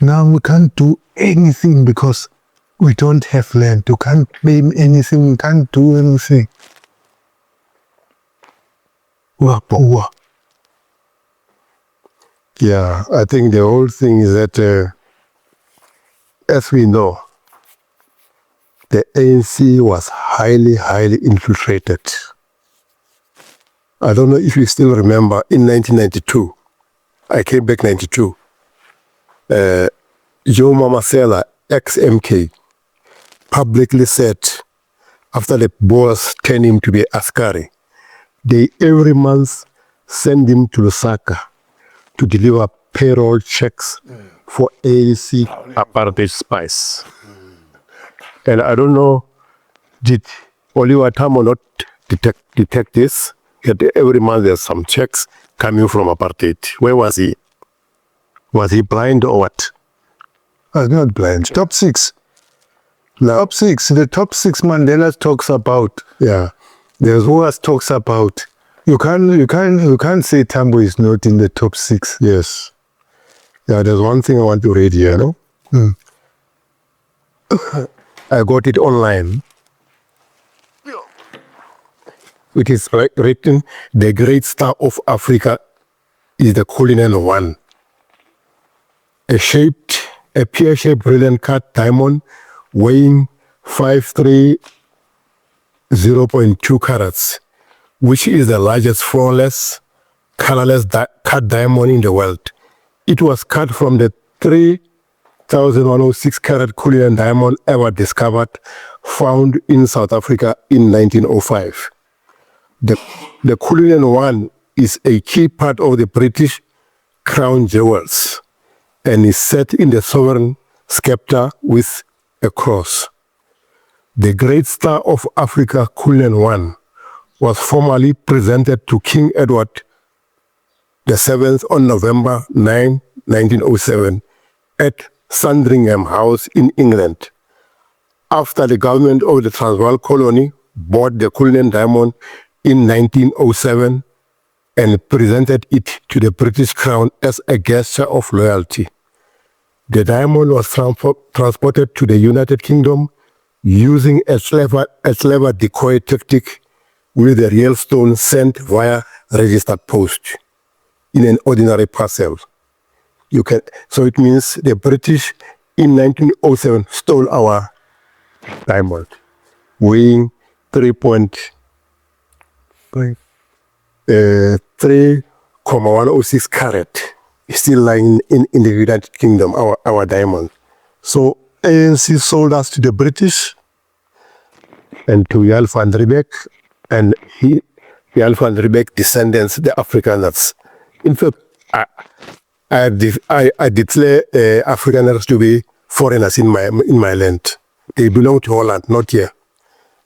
Now we can't do anything because we don't have land. You can't claim anything, we can't do anything. We are poor. Yeah, I think the whole thing is that, as we know, the ANC was highly infiltrated. I don't know if you still remember, in 1992, I came back 92, Joe Mamasela, ex-MK, publicly said, after the boss turned him to be Askari, they every month send him to Lusaka to deliver payroll checks for ANC apartheid spies. And I don't know, did Oliver Tambo not detect this? That every month there's some checks coming from apartheid. Where was he? Was he blind or what? I was not blind. Top 6. Top 6. The top 6 Mandela talks about. Yeah. There's who else talks about. You can't say Tambo is not in the top 6. Yes. Yeah, there's one thing I want to read here, no? I got it online. It is written, the great star of Africa is the colonial one. A pear-shaped brilliant cut diamond weighing 530.2 carats, which is the largest flawless, colorless cut diamond in the world. It was cut from the 3 1,106 carat Cullinan diamond ever discovered, found in South Africa in 1905. The Cullinan one is a key part of the British crown jewels and is set in the sovereign scepter with a cross. The Great Star of Africa Cullinan one was formally presented to King Edward VII on November 9, 1907 at Sandringham House in England, after the government of the Transvaal colony bought the Cullinan diamond in 1907 and presented it to the British Crown as a gesture of loyalty. The diamond was transported to the United Kingdom using a clever decoy tactic, with the real stone sent via registered post in an ordinary parcel. So it means the British in 1907 stole our diamond, weighing 3,106 carat, still lying in the United Kingdom, our diamond. So ANC sold us to the British and to Jan van Riebeeck, and Jan van Riebeeck descendants, the Afrikaners. In fact, I declare Afrikaners to be foreigners in my land. They belong to Holland, not here.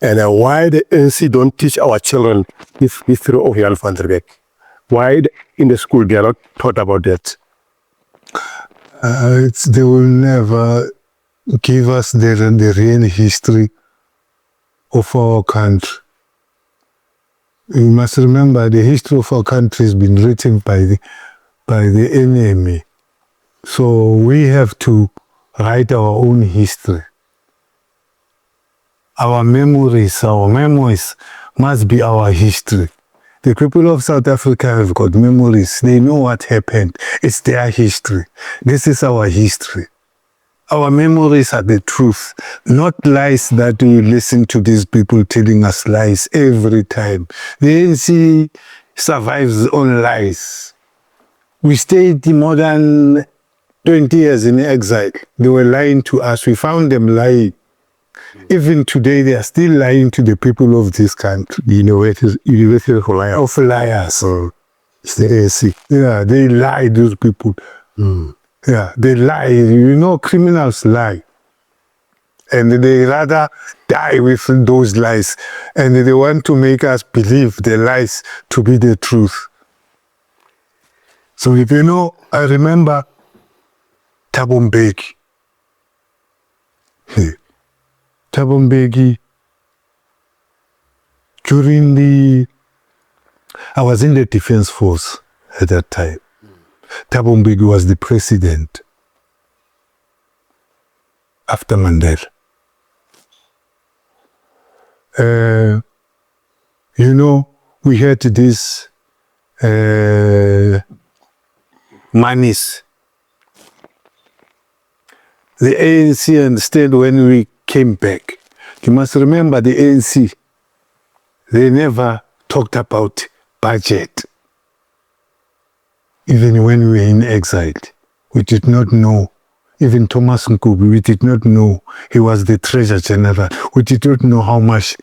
And why the ANC don't teach our children this history of Jan van Riebeeck? Why in the school they are not taught about that? They will never give us the real history of our country. You must remember, the history of our country has been written by the enemy. So we have to write our own history. Our memories must be our history. The people of South Africa have got memories. They know what happened. It's their history. This is our history. Our memories are the truth, not lies that we listen to these people telling us lies every time. The ANC survives on lies. We stayed more than 20 years in exile. They were lying to us. We found them lying. Even today, they are still lying to the people of this country. The University of Liars. Of liars. It's the ANC. Yeah, they lie, those people. Yeah, they lie. You know, criminals lie. And they rather die with those lies. And they want to make us believe the lies to be the truth. So if you know, I remember Mbeki. Mbeki, I was in the defense force at that time. Mbeki was the president after Mandela. You know, we had this monies. The ANC instead, when we came back, you must remember the ANC, they never talked about budget. Even when we were in exile, we did not know. Even Thomas Nkubi, we did not know. He was the Treasurer General. We did not know how much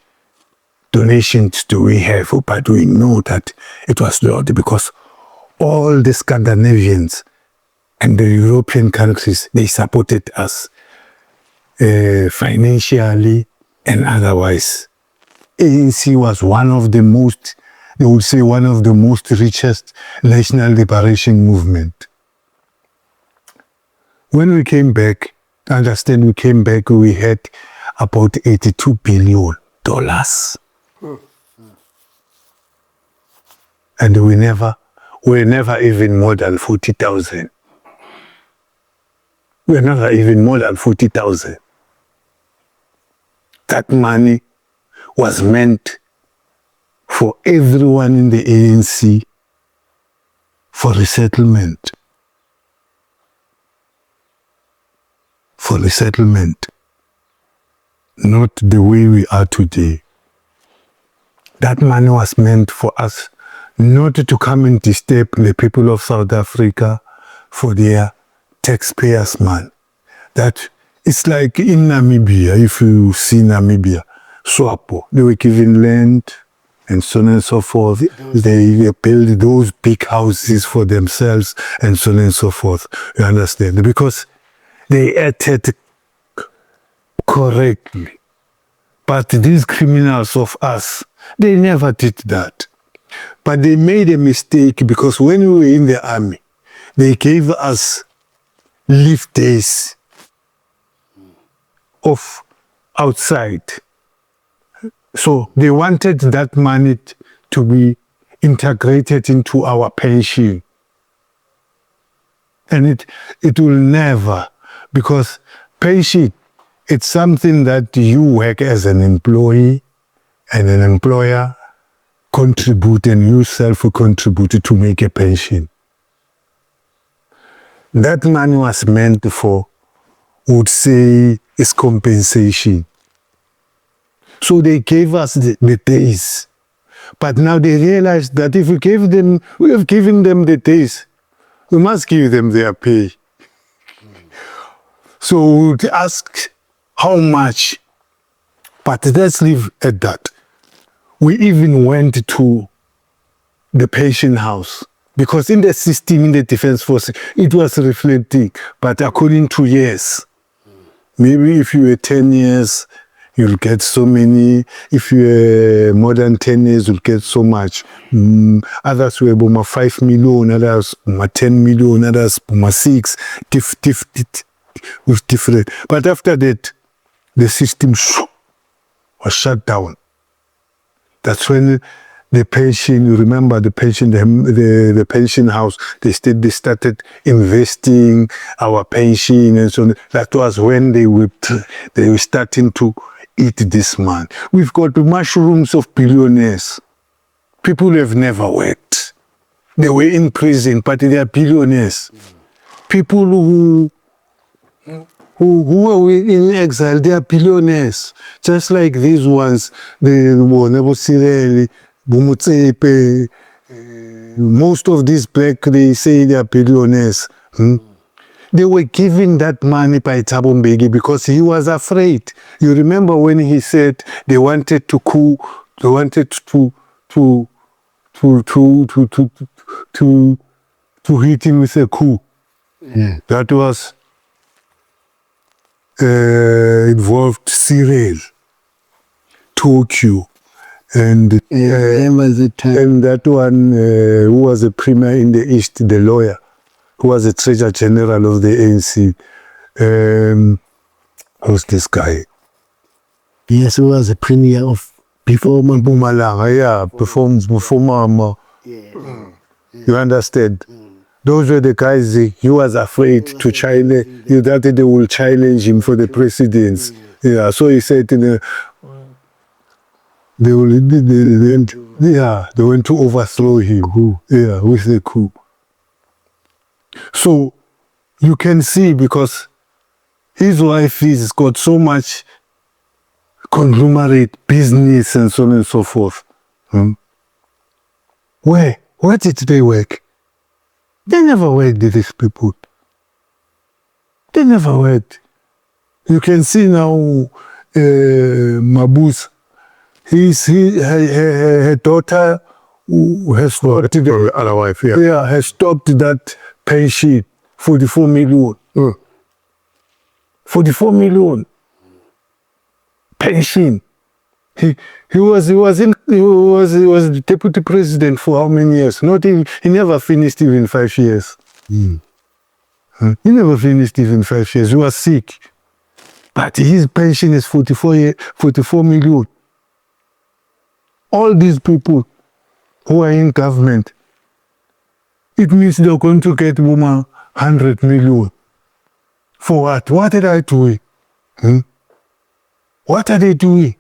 donations do we have, but we know that it was Lord, because all the Scandinavians and the European countries, they supported us financially and otherwise. ANC was one of the most, they would say, one of the most richest national liberation movement. When we came back, understand we came back, we had about $82 billion. And we were never even more than 40,000. We were never even more than 40,000. That money was meant for everyone in the ANC for resettlement. For resettlement. Not the way we are today. That money was meant for us not to come and disturb the people of South Africa for their taxpayers' money. that it's like in Namibia, if you see Namibia, SWAPO, they were given land and so on and so forth. They build those big houses for themselves and so on and so forth. You understand? Because they acted correctly. But these criminals of us, they never did that. But they made a mistake because when we were in the army, they gave us leave days off outside. So they wanted that money to be integrated into our pension. And it will never, because pension, it's something that you work as an employee and an employer contribute and you self-contribute to make a pension. That money was meant for, would say, is compensation. So they gave us the days. But now they realized that if we have given them the days, we must give them their pay. So we would ask how much. But let's leave at that. We even went to the pension house. Because in the system, in the defense force, it was reflecting. But according to years, maybe if you were 10 years, you'll get so many. If you're more than 10 years, you'll get so much. Others were about 5 million, others 10 million, others 6. Was different. But after that, the system was shut down. That's when the pension, you remember the pension, the pension house, they started investing our pension and so on. That was when they were starting to eat this man. We've got mushrooms of billionaires. People who have never worked. They were in prison, but they are billionaires. People who are in exile, they are billionaires. Just like these ones, most of these black, they say they are billionaires. They were given that money by Thabo Mbeki because he was afraid. You remember when he said they wanted to coup, they wanted to hit him with a coup. Yeah. That was involved Cyril, Tokyo, and and that one who was a premier in the East, the lawyer, who was the Treasurer General of the ANC. Who's this guy? Yes, who was the premier of before Mpumalanga, yeah, before Mama. Yeah. You understand? Those were the guys he was afraid to challenge. You that they will challenge him for the presidency. Yeah, so he said, they went to overthrow him. Yeah, with the coup. So you can see because his wife has got so much conglomerate business and so on and so forth. Where did they work? They never worked, these people. They never worked. You can see now Mabuse, her daughter who has stopped, Other wife, yeah. has stopped that pension, 44 million. 44 million pension. He was the deputy president for how many years? He never finished even 5 years. He never finished even 5 years. He was sick. But his pension is 44 million. All these people who are in government, it means they're going to get 100 million. For what? What are they doing? What are they doing?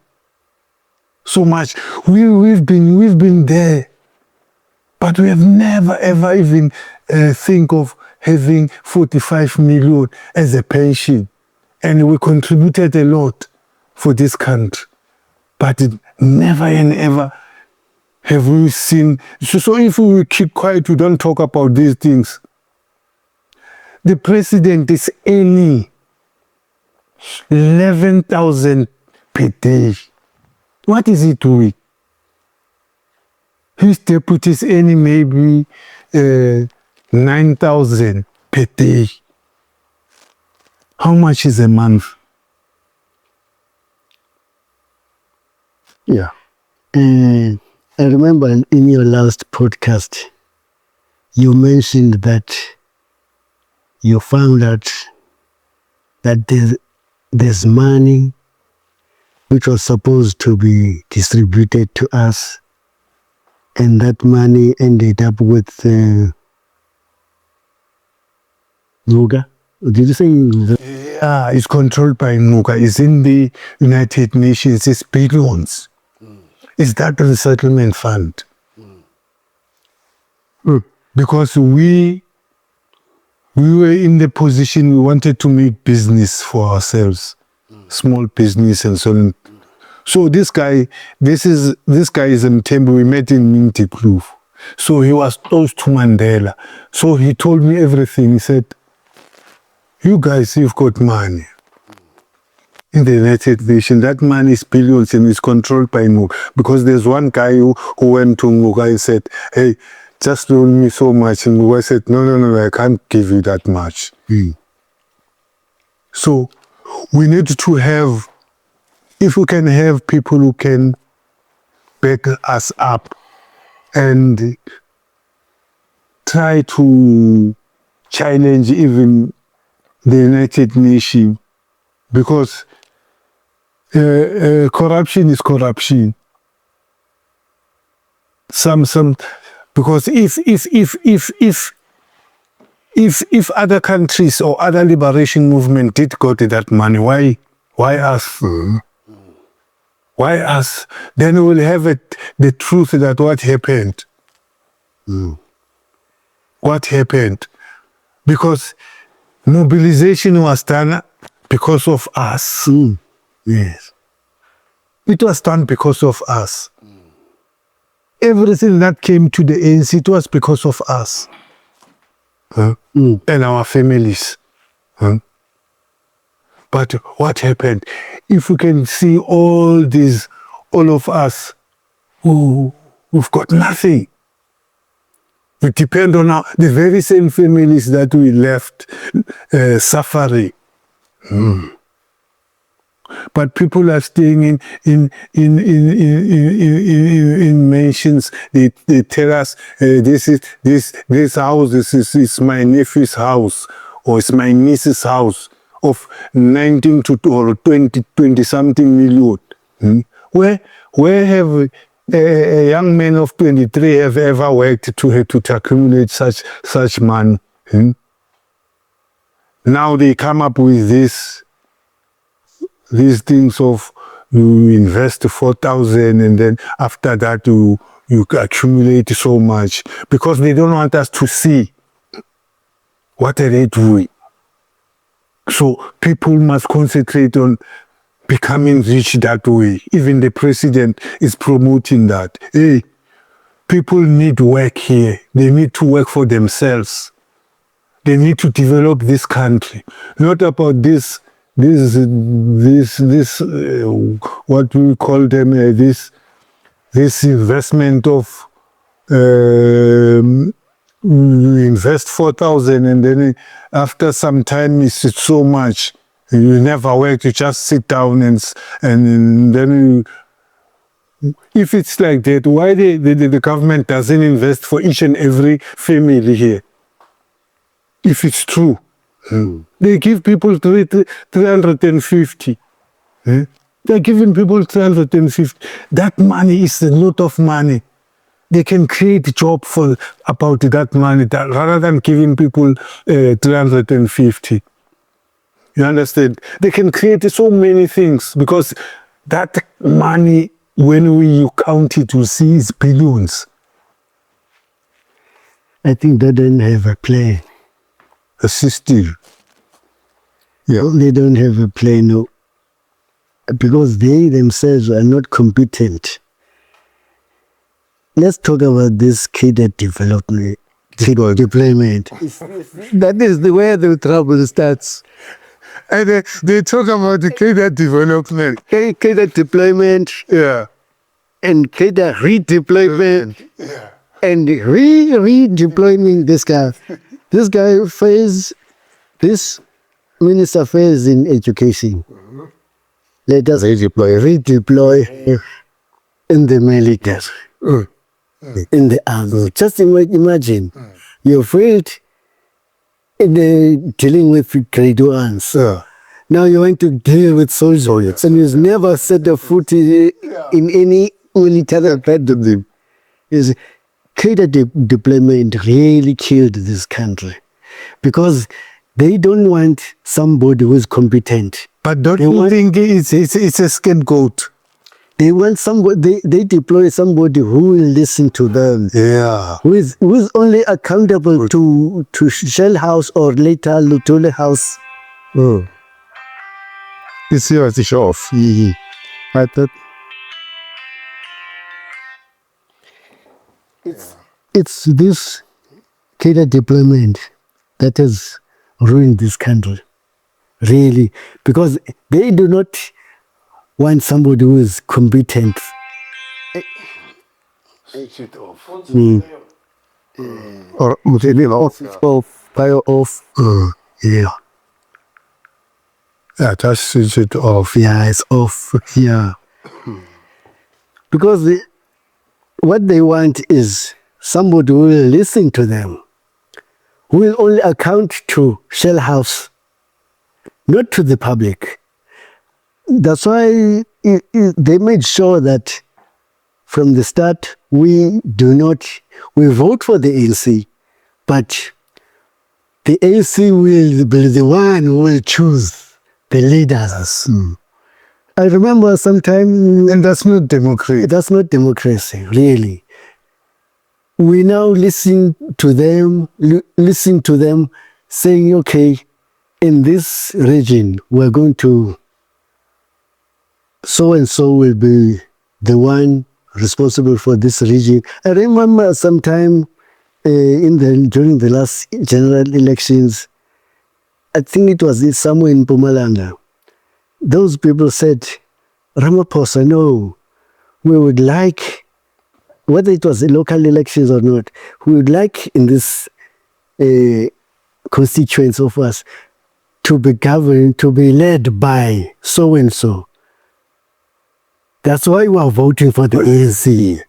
So much. We've been there, but we have never ever even think of having 45 million as a pension, and we contributed a lot for this country, but never and ever have we seen. So if we keep quiet, we don't talk about these things. The president is any 11,000 per day. What is he doing? His deputies earning maybe 9,000 per day. How much is a month? Yeah. I remember in your last podcast, you mentioned that you found out that there's money which was supposed to be distributed to us, and that money ended up with Nuga. Did you say? Yeah, it's controlled by Nuga. It's in the United Nations. It's billions. Is that the resettlement fund? Because we were in the position we wanted to make business for ourselves, small business and so on. So this guy is Mthembu. We met in Minty Kloof. So he was close to Mandela. So he told me everything. He said, "You guys, you've got money in the United Nations. That money is billions and is controlled by Nuga." Because there's one guy who went to Nuga and said, "Hey, just loan me so much." And Nuga said, No, I can't give you that much. So we need to have, if we can have people who can back us up and try to challenge even the United Nations, because corruption is corruption. Because if other countries or other liberation movement did got that money, why us? Why us? Then we will have the truth that what happened. What happened? Because mobilization was done because of us. Yes. It was done because of us. Everything that came to the ANC, it was because of us. And our families. But what happened? If we can see all of us, we've got nothing. We depend on the very same families that we left suffering. But people are staying in mansions. They tell us this house is my nephew's house, or it's my niece's house of 19 to or 20 something million. Where have a young man of 23 have ever worked to accumulate such money? Now they come up with these things of you invest 4,000 and then after that you accumulate so much, because they don't want us to see what are they doing. So people must concentrate on becoming rich that way. Even the president is promoting that. Hey, people need work here. They need to work for themselves. They need to develop this country. Not about this what we call them, this investment of you invest 4,000 and then after some time it's so much. You never work, you just sit down and then if it's like that, why the government doesn't invest for each and every family here? If it's true. They give people 350. They're giving people 350. That money is a lot of money. They can create a job for about that money rather than giving people 350. You understand? They can create so many things because that money, when you count it, you see it's billions. I think they don't have a plan. A system. Yeah. They don't have a plan, no. Because they themselves are not competent. Let's talk about this cadre deployment. That is where the trouble starts. And they talk about the cadre development. Cadre deployment Yeah. and cadre redeployment and redeploying this guy. This guy fails, this minister fails in education. Let us redeploy in the military, in the army. Just imagine, you failed in dealing with grade ones. Now you want to deal with soldiers, and you've never set a foot in any military academy. Is cadre deployment really killed this country because they don't want somebody who is competent. But don't you think it's a scapegoat? They want somebody. They deploy somebody who will listen to them. Yeah. Who's only accountable to Shell House or later Lutole House. This year is the show off. I thought It's this cadre deployment that has ruined this country, really, because they do not want somebody who is competent. or Fire off. Yeah. Yeah, just switch it off. Yeah, it's off. Yeah. Because what they want is somebody who will listen to them, who will only account to Shell House, not to the public. That's why they made sure that from the start we vote for the ANC, but the ANC will be the one who will choose the leaders. I remember sometime... And that's not democracy. That's not democracy, really. We now listen to them saying, okay, in this region, we're going to... So-and-so will be the one responsible for this region. I remember sometime during the last general elections, I think it was somewhere in Mpumalanga, those people said, Ramaphosa, no, we would like, whether it was the local elections or not, we would like in this constituents of us to be governed, to be led by so-and-so. That's why we are voting for the ANC.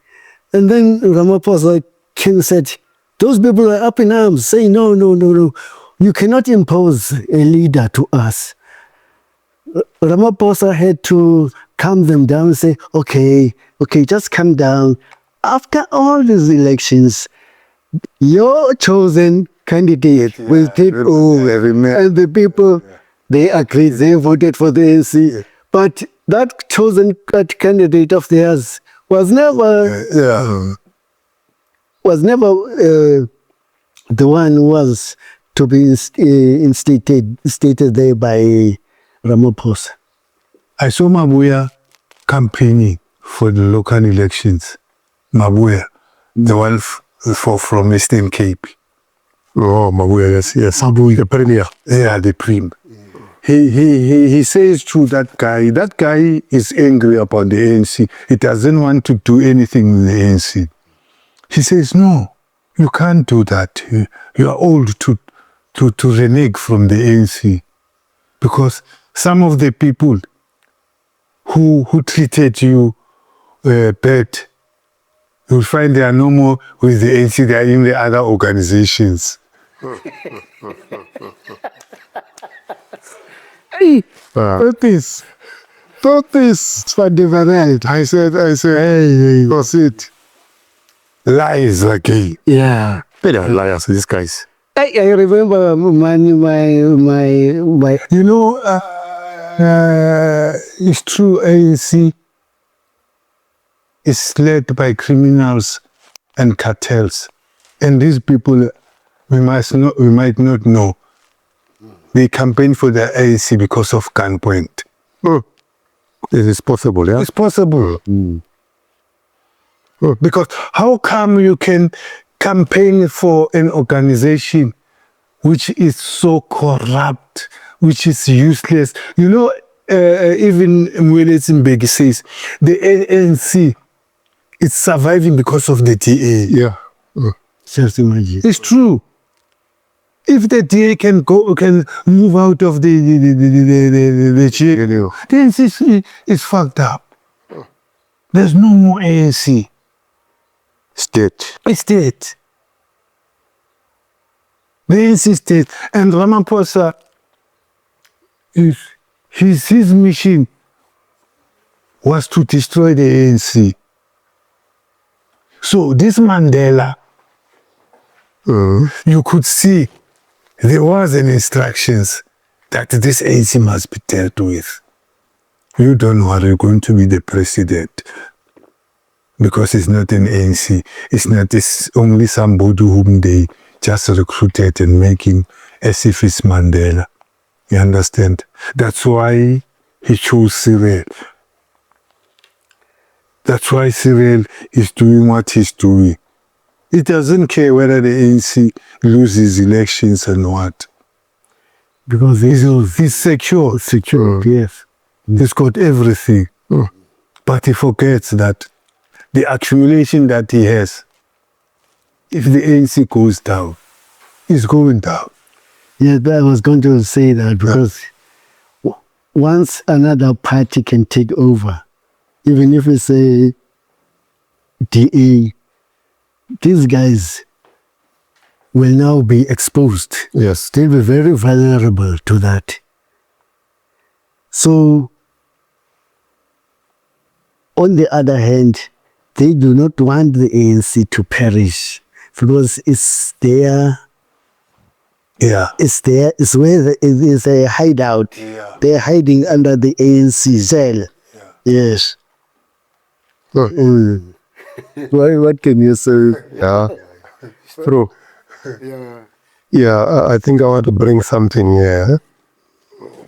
And then Ramaphosa came and said, those people are up in arms, saying, no, you cannot impose a leader to us. Ramaphosa had to calm them down and say, okay, just calm down. After all these elections, your chosen candidate will take over. And the people, they agreed, they voted for the ANC. But that chosen candidate of theirs was never the one who was to be stated there by Ramaphosa. I saw Mabuya campaigning for the local elections. Mabuya, the one from Eastern Cape. Oh, Mabuya, yes. Mabuya. The premier. Yeah, the prim. He says to that guy is angry about the ANC. He doesn't want to do anything with the ANC. He says, no, you can't do that. You are old to renege from the ANC. Because some of the people who treated you bad, you'll find they are no more with the ANC, they are in the other organizations. Hey, Thought this. I said, Hey, that's it. lies again. yeah. Better liars, these guys. I remember my You know, it's true, ANC is led by criminals and cartels. And these people, we might not know, they campaign for the ANC because of gunpoint. This is possible, yeah? It's possible. Because how come you can campaign for an organization which is so corrupt, which is useless. You know, even Mbeki says the ANC is surviving because of the DA. Yeah. Just imagine. It's true. If the DA can move out of the jail, the ANC is fucked up. There's no more ANC. State. It's dead. The ANC state. And Ramaphosa, his mission was to destroy the ANC. So this Mandela, you could see there was an instructions that this ANC must be dealt with. You don't worry, going to be the president. Because it's not an ANC. It's only somebody whom they just recruited and make him as if it's Mandela. You understand? That's why he chose Cyril. That's why Cyril is doing what he's doing. He doesn't care whether the ANC loses elections and what. Because he's secure. Secure, yes. He's got everything. But he forgets that the accumulation that he has, if the ANC goes down, it's going down. Yes, but I was going to say that because once another party can take over, even if it's a DA, these guys will now be exposed. Yes. They'll be very vulnerable to that. So, on the other hand, they do not want the ANC to perish because it's their, it's where it is a hideout. Yeah. They're hiding under the ANC cell. Yeah. Yes. What can you say? Yeah. True. Yeah, I think I want to bring something here.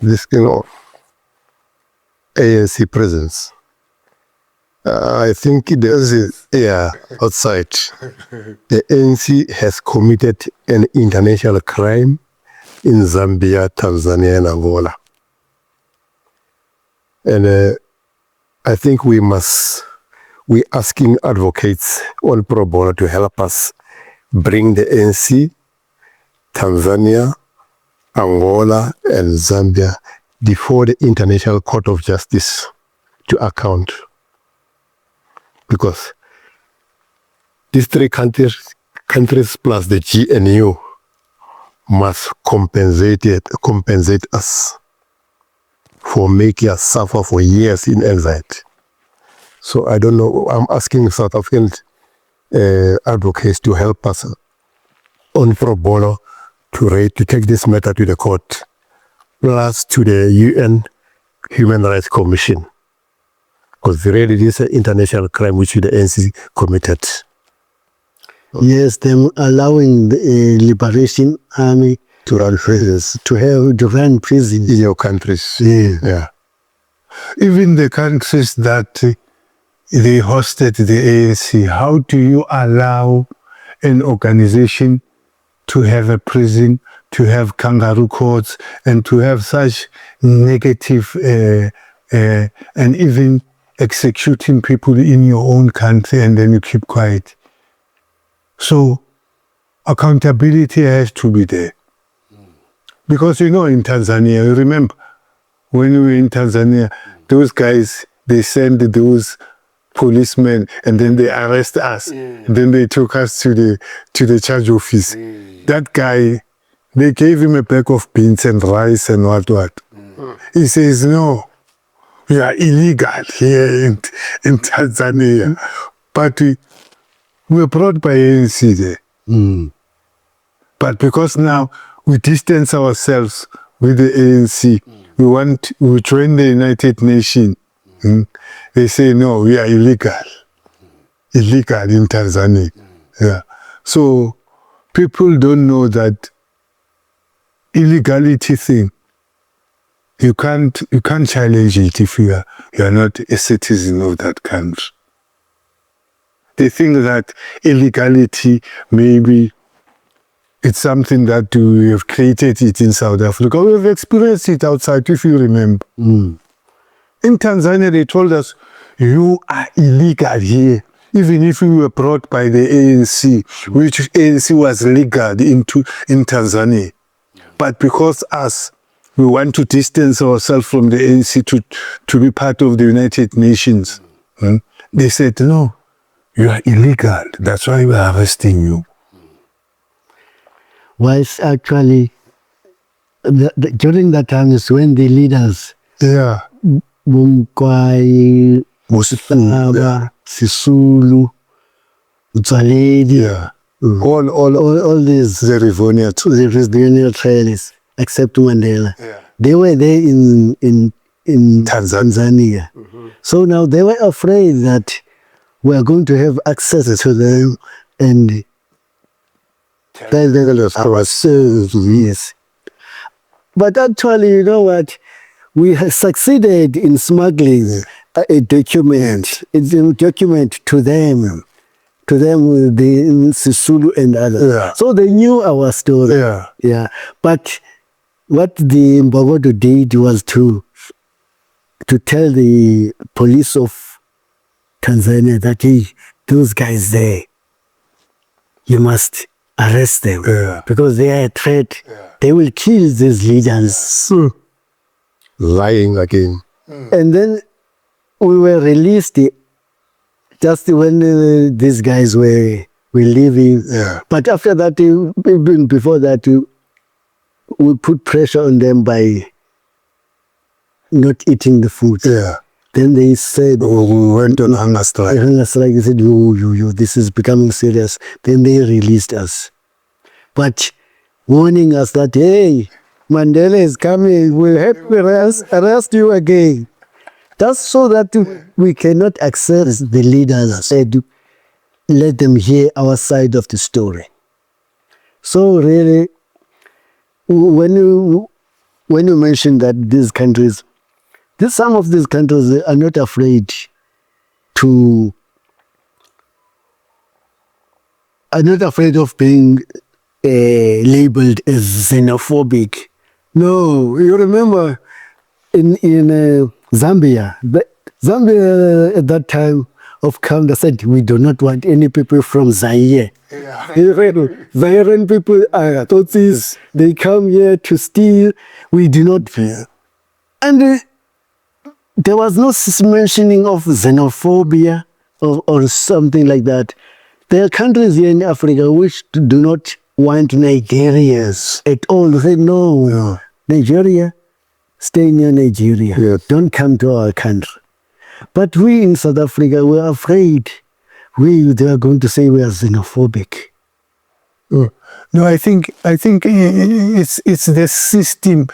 This thing of ANC prisons. I think there's outside. The ANC has committed an international crime in Zambia, Tanzania, and Angola. And I think we're asking advocates on pro bono to help us bring the ANC, Tanzania, Angola, and Zambia before the International Court of Justice to account. Because these three countries plus the GNU must compensate us for making us suffer for years in exile. So I don't know, I'm asking South African advocates to help us on pro bono to take this matter to the court, plus to the UN Human Rights Commission. Because really this is an international crime which the ANC committed. Yes, them allowing the Liberation Army To run prisons to run prisons. in your countries. Yeah. Yeah. Even the countries that they hosted the ANC, how do you allow an organization to have a prison, to have kangaroo courts, and to have such negative and even executing people in your own country, and then you keep quiet? So accountability has to be there. Because in Tanzania, you remember when we were in Tanzania, those guys, they send those policemen and then they arrest us. And then they took us to the charge office. That guy, they gave him a bag of beans and rice and what. He says, no, we are illegal here in Tanzania. But we were brought by ANC there. But because now we distance ourselves with the ANC, we join the United Nations. They say, no, we are illegal in Tanzania. Yeah. So people don't know that illegality thing. You can't challenge it if you are not a citizen of that country. They think that illegality maybe It's something that we have created it in South Africa. We have experienced it outside, if you remember. In Tanzania, they told us, you are illegal here. Even if we were brought by the ANC, which ANC was legal in Tanzania. But because we want to distance ourselves from the ANC to be part of the United Nations, they said, no, you are illegal. That's why we are arresting you. Was actually, during that time is when the leaders, Mkwayi, Sisulu, Mtsaledi, all these, the Rivonia Trials, except Mandela. They were there in Tanzania. So now they were afraid that we are going to have access to them and yes. But actually, you know what? We have succeeded in smuggling a document. It's a document to them, the Sisulu and others. So they knew our story. But what the uMkhonto did was to tell the police of Tanzania that, hey, those guys there, you must arrest them because they are a threat. They will kill these leaders. Lying again. And then we were released just when these guys were leaving. But after that, even before that, we put pressure on them by not eating the food. Then they said, we went on hunger strike. They said, this is becoming serious. Then they released us. But warning us that, hey, Mandela is coming, we'll have to arrest you again. That's so that we cannot access the leaders. Said, let them hear our side of the story. So really, when you mention that these countries, some of these countries are not afraid of being labeled as xenophobic. No, you remember in Zambia, Zambia at that time of Kanda said, we do not want any people from Zaire. Zairean people are Tutsis, they come here to steal, we do not fear. And there was no mentioning of xenophobia or something like that. There are countries here in Africa which do not want Nigerians at all. They say, no, Nigeria, stay near Nigeria. Don't come to our country. But we in South Africa were afraid. They are going to say we are xenophobic. No, I think it's the system.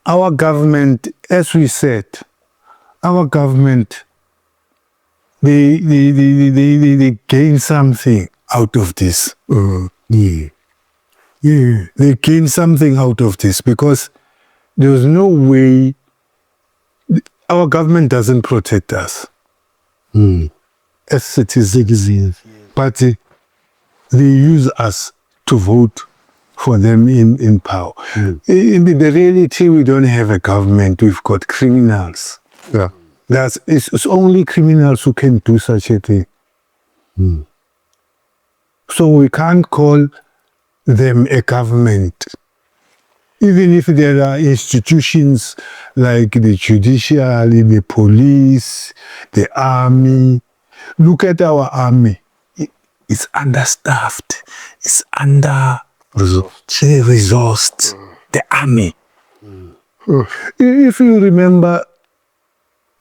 Our government, as we said, our government, they gain something out of this. They gain something out of this because there's no way. Our government doesn't protect us as citizens, but they use us to vote for them in power. In the reality, we don't have a government. We've got criminals. It's only criminals who can do such a thing. So we can't call them a government. Even if there are institutions like the judiciary, the police, the army. Look at our army. It's understaffed. It's under-resourced. The army. If you remember,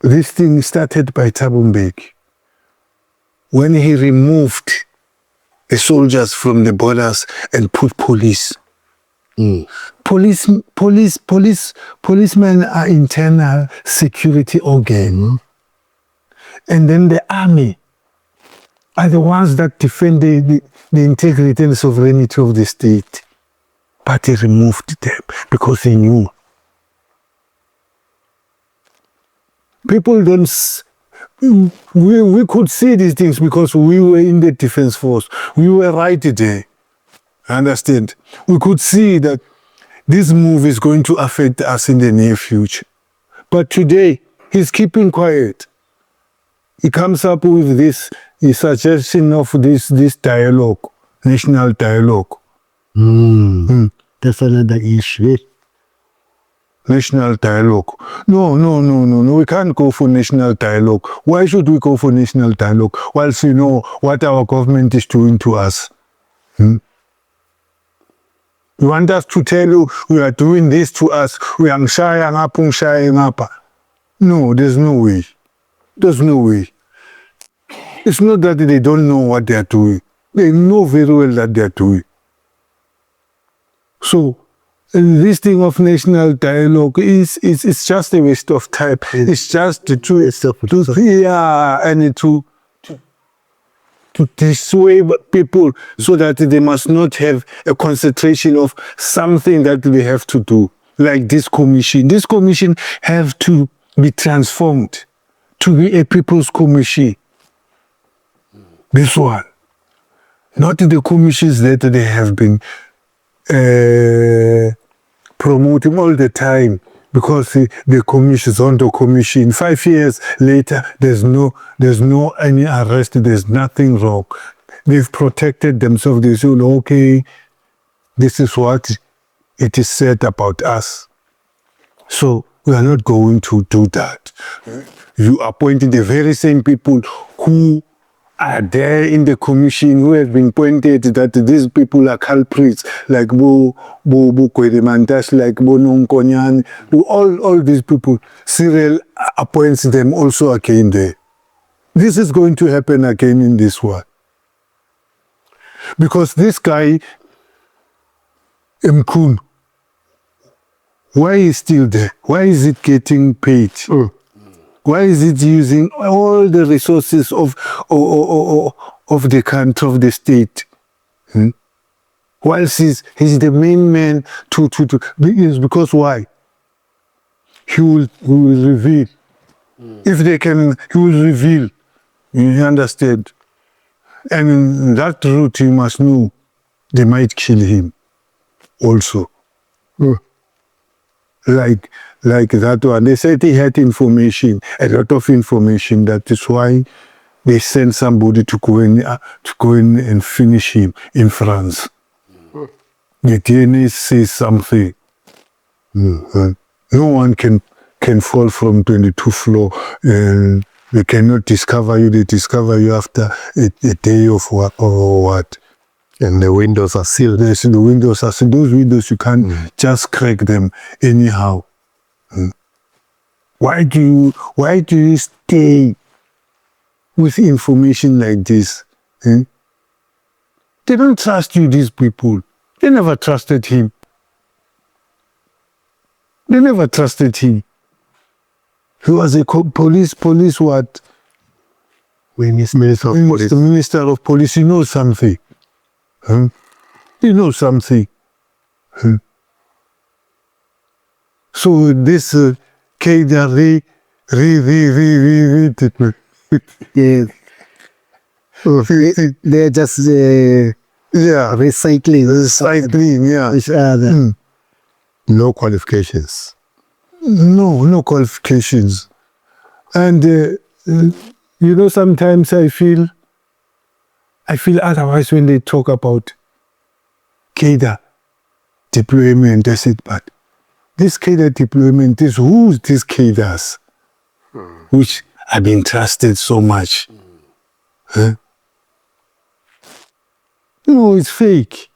this thing started by Thabo Mbeki when he removed the soldiers from the borders and put police. Policemen are internal security organ. And then the army are the ones that defend the integrity and sovereignty of the state. But he removed them because he knew. People don't... We could see these things because we were in the defense force. We were right there. Understand? We could see that this move is going to affect us in the near future. But today, he's keeping quiet. He comes up with this suggestion of this dialogue, national dialogue. That's another issue. National dialogue. No. We can't go for national dialogue. Why should we go for national dialogue whilst we know what our government is doing to us? You want us to tell you we are doing this to us? We are ngapa. No, there's no way. There's no way. It's not that they don't know what they are doing. They know very well that they are doing. So, this thing of national dialogue is just a waste of time. It's just to dissuade people so that they must not have a concentration of something that they have to do. Like this commission. This commission have to be transformed to be a people's commission. This one. Not the commissions that they have been promoting all the time, because the commission is on the commission. 5 years later, there's no any arrest. There's nothing wrong. They've protected themselves. They say, okay, this is what it is said about us. So we are not going to do that. You appointed the very same people who are there in the commission, who have been pointed that these people are culprits, like Bo Kwedemantas, like Bo Nonkonyan, all these people. Cyril appoints them also again there. This is going to happen again in this war. Because this guy, uMkhonto, why is still there? Why is it getting paid? Why is it using all the resources of the country, of the state? Whilst he's the main man is because why? He will reveal. If they can, he will reveal. You understand? And in that route, you must know they might kill him also. Like that one. They said he had information, a lot of information. That is why they sent somebody to go in and finish him in France. The DNA says something. No one can fall from 22th floor and they cannot discover you. They discover you after a day of work or what. And the windows are sealed. Yes, the windows are sealed. Those windows, you can't just crack them anyhow. Why do you stay with information like this? They don't trust you, these people. They never trusted him. They never trusted him. He was a police what? Minister of Police. The Minister of Police, you know something. You know something. So this Keida Yes. They're just recycling yeah. each other. No qualifications. No qualifications. And you know, sometimes I feel otherwise when they talk about Keida deployment. I said, but this Keida deployment is who's these Keidas, which have been trusted so much. No, it's fake.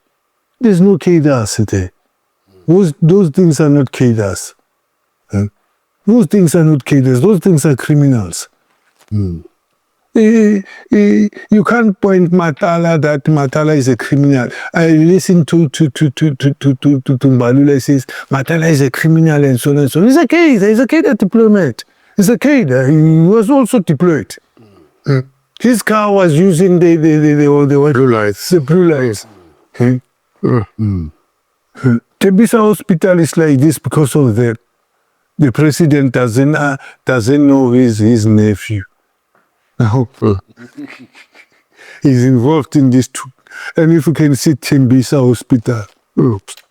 There's no Keidas there. Those things are not Keidas. Those things are not Keidas. Those things are criminals. You can't point Matala that Matala is a criminal. I listen to Mbalula says Matala is a criminal and so on and so on. He's a Keida deployment. He's a Keida. He was also deployed. His car was using the Blue lights. The blue lights. Tembisa Hospital is like this because of that. The president doesn't know his nephew. He's involved in this And if you can see Tembisa Hospital.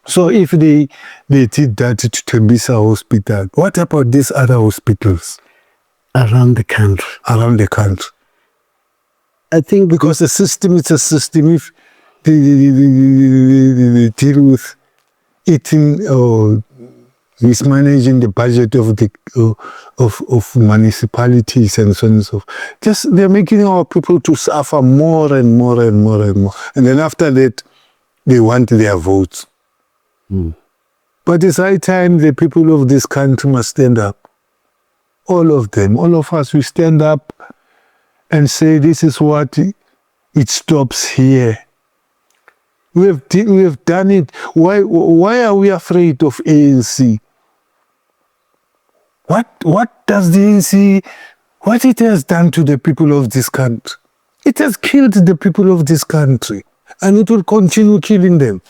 So if they did that to Tembisa Hospital, what about these other hospitals? Around the country. Around the country. I think Because the system is a system. If they deal with eating or mismanaging the budget of the of municipalities and so on and so forth, just they're making our people to suffer more and more and more and more. And then after that, they want their votes. But it's high time the people of this country must stand up. All of them, all of us, we stand up and say this is what it stops here. We have done it. Why are we afraid of ANC? What does the ANC, what it has done to the people of this country? It has killed the people of this country, and it will continue killing them.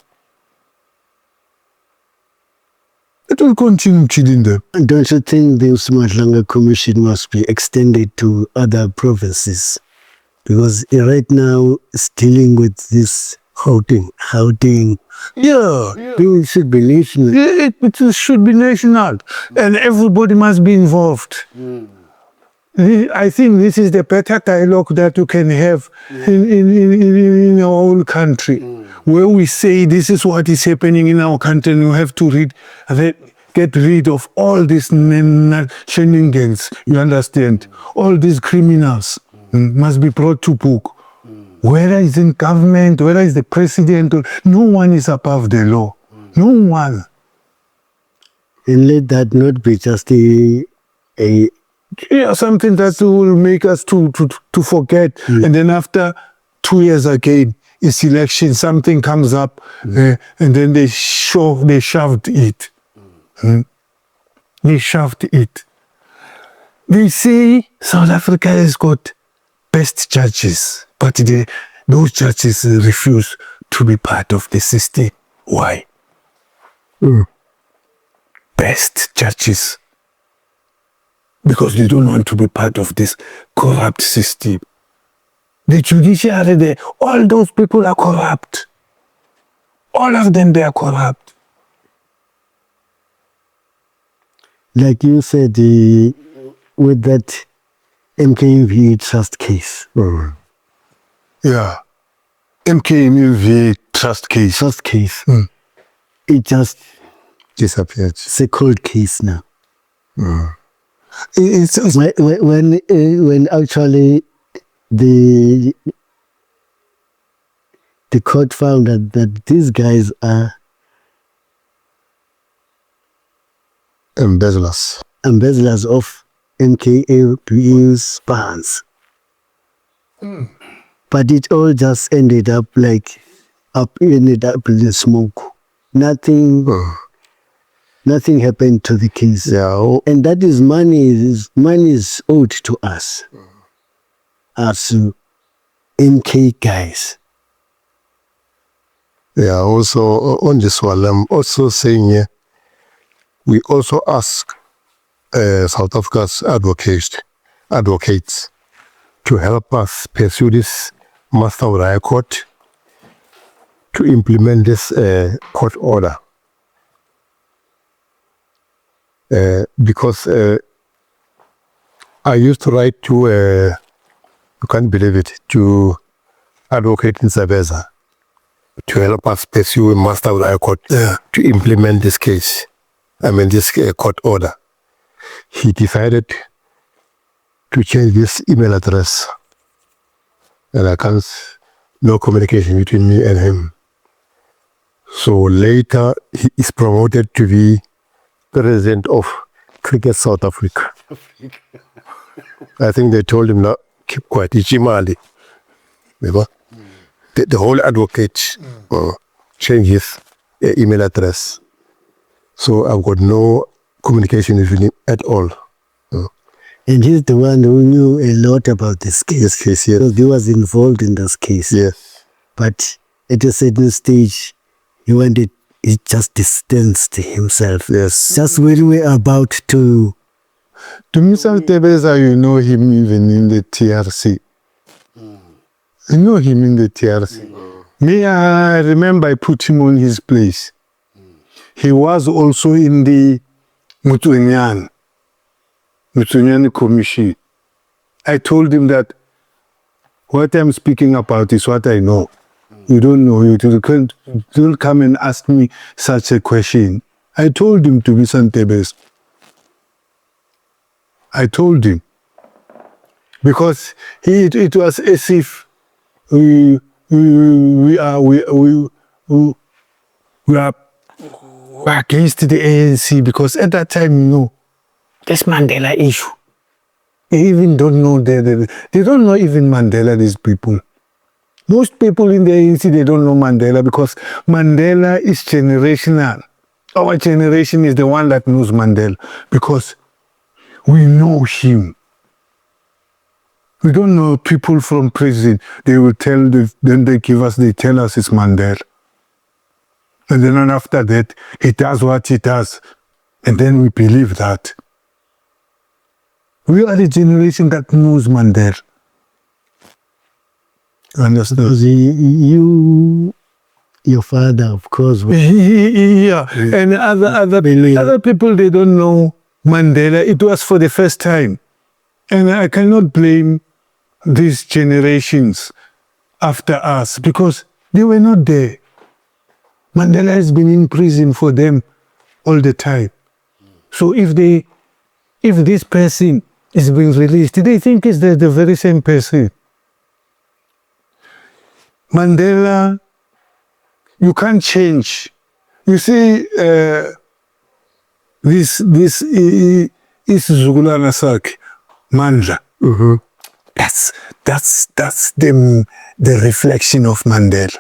It will continue killing them. Don't you think the Umadlanga Commission must be extended to other provinces? Because right now it's dealing with this Gauteng. Yeah. It should be national. It should be national, and everybody must be involved. I think this is the better dialogue that you can have in our whole country, where we say this is what is happening in our country, and we have to get rid of all these shenanigans. You understand? All these criminals must be brought to book. Whether it's in government, whether it's the president, no one is above the law. No one. And let that not be just something that will make us to forget. And then after 2 years again, it's election, something comes up, and then they shoved it. They shoved it. They say South Africa has got best judges, but those judges refuse to be part of the system. Why? Best judges. Because they don't want to be part of this corrupt system. The judiciary, all those people are corrupt. All of them, they are corrupt. Like you said, with that MKMV trust case. Yeah. MKMV trust case. It just Disappeared. it's a cold case now. It's When actually the court found that these guys are Embezzlers. embezzlers of MKMV's funds. But it all just ended up in the smoke. Nothing happened to the case. Yeah. And that is money is owed to us as MK guys. Yeah, also on this one, I'm also saying here, we also ask South Africa's advocates to help us pursue this master of the court to implement this court order. Because I used to write to, you can't believe it, to advocate in Zabeza to help us pursue a master of the court to implement this case. This court order. He decided to change this email address, and no communication between me and him. So later, he is promoted to be president of Cricket South Africa. I think they told him, no, keep quiet, Ichimali. The whole advocate changed his email address. So I've got no communication with him at all. And he's the one who knew a lot about this case. This case, yes. Because he was involved in this case. Yes. But at a certain stage, he just distanced himself. Yes. Just when we are about to... To Mr. Tebeza, you know him even in the TRC. You know him in the TRC. Me, I remember I put him on his place. He was also in the Mutswenyane Commission. I told him that what I'm speaking about is what I know. You don't know. You don't come and ask me such a question. I told him to be Santebes. I told him. Because it was as if we are against the ANC, because at that time, you know, this Mandela issue. They even don't know, they don't know even Mandela, these people. Most people in the ANC, they don't know Mandela because Mandela is generational. Our generation is the one that knows Mandela because we know him. We don't know people from prison. They will tell, then they tell us it's Mandela. And then after that, he does what he does. And then we believe that. We are the generation that knows Mandela. Understand? Because your father, of course. Yeah. And other people, they don't know Mandela. It was for the first time. And I cannot blame these generations after us because they were not there. Mandela has been in prison for them all the time. So if this person is being released, they think it's the very same person. Mandela, you can't change. You see, this isizukulwana sakhe, Mandla. That's the reflection of Mandela.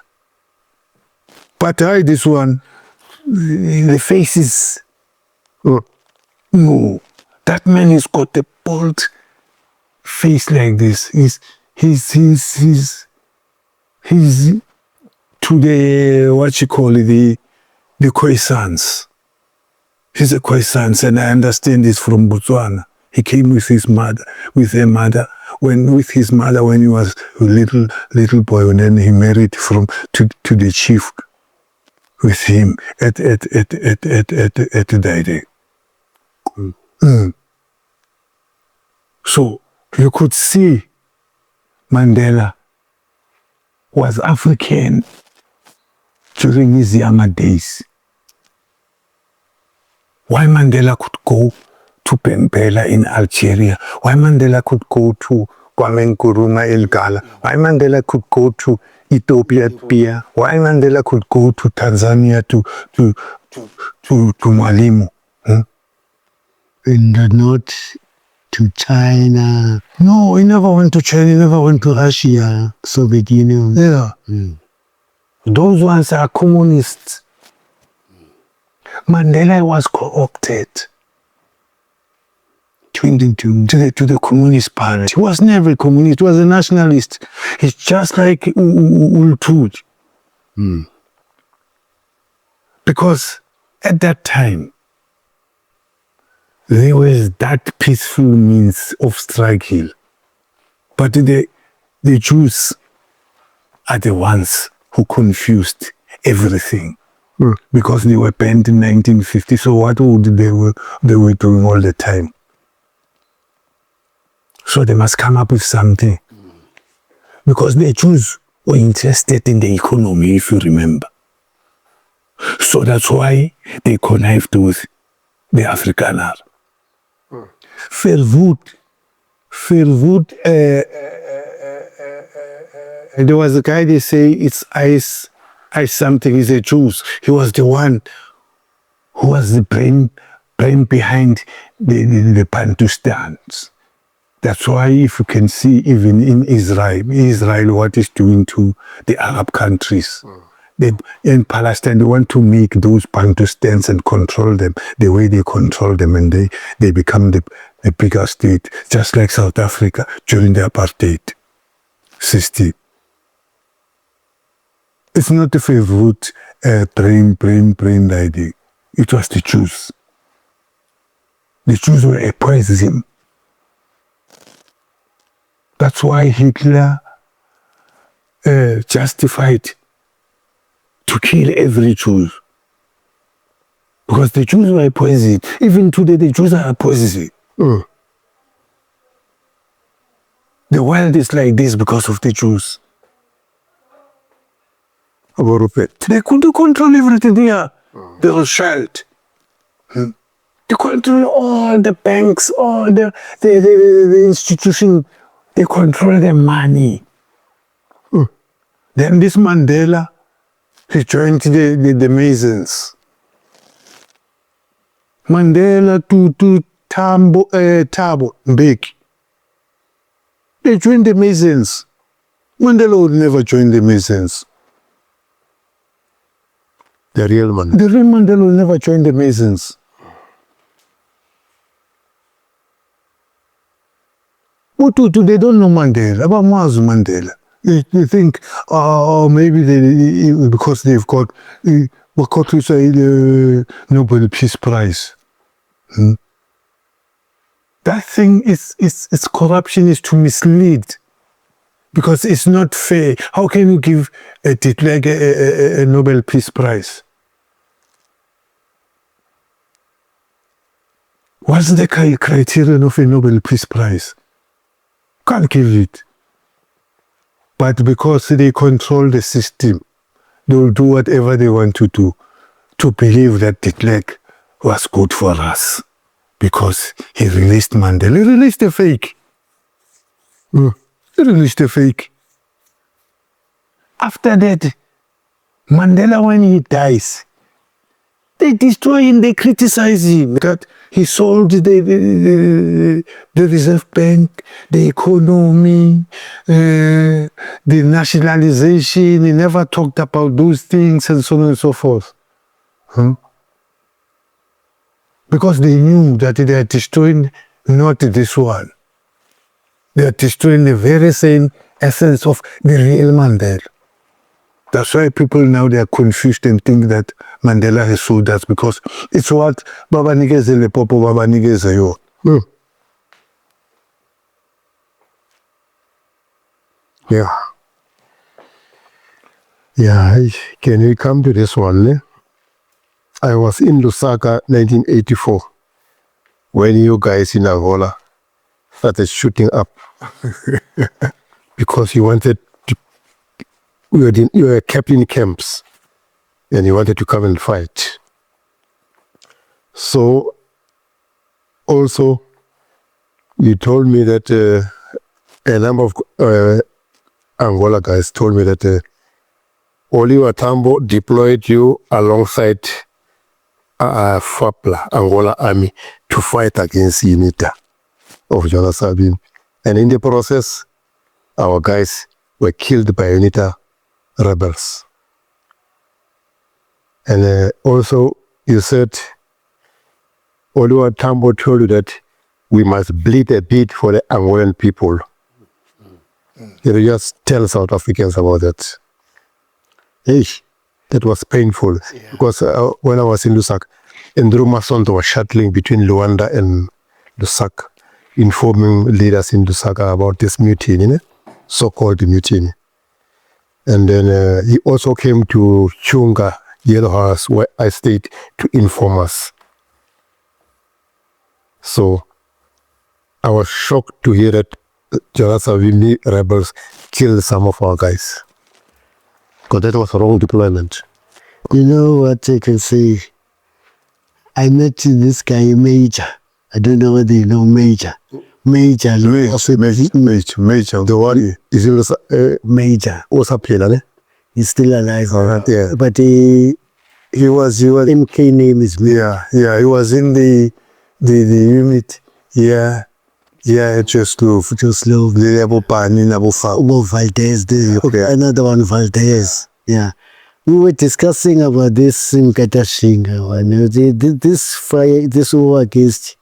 But this one, the face is, no, that man has got a bold face like this. He's to the, what you call it, the Khoisans. He's a Khoisans, and I understand this from Botswana. He came with his mother, when he was a little boy, and then he married to the chief with him at Daide. So you could see Mandela was African during his younger days. Why Mandela could go to Pembela in Algeria? Why Mandela could go to Kwame Nkrumah Elgala? Why Mandela could go to Ethiopia? Why Mandela could go to Tanzania to Mwalimu? And not to China. No, he never went to China, he never went to Russia. Soviet Union. Yeah. Those ones are communists. Mandela was co-opted to the Communist Party. He was never a communist, he was a nationalist. He's just like uMkhonto. Because at that time, there was that peaceful means of struggle. But the Jews are the ones who confused everything. Because they were banned in 1950. So what would they were doing all the time? So they must come up with something. Because the Jews were interested in the economy, if you remember. So that's why they connived with the Afrikaner. Verwoerd, there was a guy, they say it's ice something, he's a Jews. He was the one who was the brain behind the Bantustans. That's why if you can see even in Israel what is doing to the Arab countries. In Palestine, they want to make those Bantustans and control them the way they control them, and they become the bigger state, just like South Africa during the apartheid system. It's not the favorite brain idea. It was the Jews. The Jews were a poison. That's why Hitler justified to kill every Jew. Because the Jews were poison. Even today, the Jews are poison. The world is like this because of the Jews. They couldn't control everything here. They were shelled. They control all the banks, all the institution. They control the money. Then this Mandela, he joined the Masons. Mandela to Thabo Mbeki. They joined the Masons. Mandela would never join the Masons. The real man. The real Mandela will never join the Masons. What do they don't know Mandela? About Mars Mandela. They think, maybe because they've got what we say, the Nobel Peace Prize. That thing is corruption, is to mislead. Because it's not fair. How can you give a Nobel Peace Prize? What's the criterion of a Nobel Peace Prize? Can't give it. But because they control the system, they will do whatever they want to do to believe that de Klerk was good for us. Because he released Mandela. He released a fake. He released a fake. After that, Mandela, when he dies, they destroy him, they criticize him. That he sold the Reserve Bank, the economy, the nationalization. He never talked about those things and so on and so forth. Because they knew that they are destroying not this one. They are destroying the very same essence of the real Mandela. That's why people now, they are confused and think that Mandela has sold us, because it's what Baba Nigeze Lepopo, Baba Nigeze yo. Yeah. Can we come to this one? I was in Lusaka 1984 when you guys in Angola started shooting up because you wanted to, you were kept in camps and you wanted to come and fight. So also you told me that a number of Angola guys told me that Oliver Tambo deployed you alongside FAPLA, Angola Army, to fight against UNITA of Johannesburg. And in the process, our guys were killed by UNITA rebels. And also, you said, Oliver Tambo told you that we must bleed a bit for the Angolan people. You just tell South Africans about that. That was painful, because when I was in Lusaka, Ndru Masonto was shuttling between Luanda and Lusaka, informing leaders in Lusaka about this mutiny, so-called mutiny. And then he also came to Chunga, Yellow House, where I stayed, to inform us. So I was shocked to hear that Johannesburg rebels killed some of our guys. Because that was a wrong deployment. You know what I can say? I met this guy, Major. I don't know whether you know Major. Major. Major. The one is Major. What's up here? He's still alive. Yeah. But he was MK name is Major. Yeah, he was in the unit. Just love. Valdez, another one, Valdez. Yeah. We were discussing about this Nkata this war against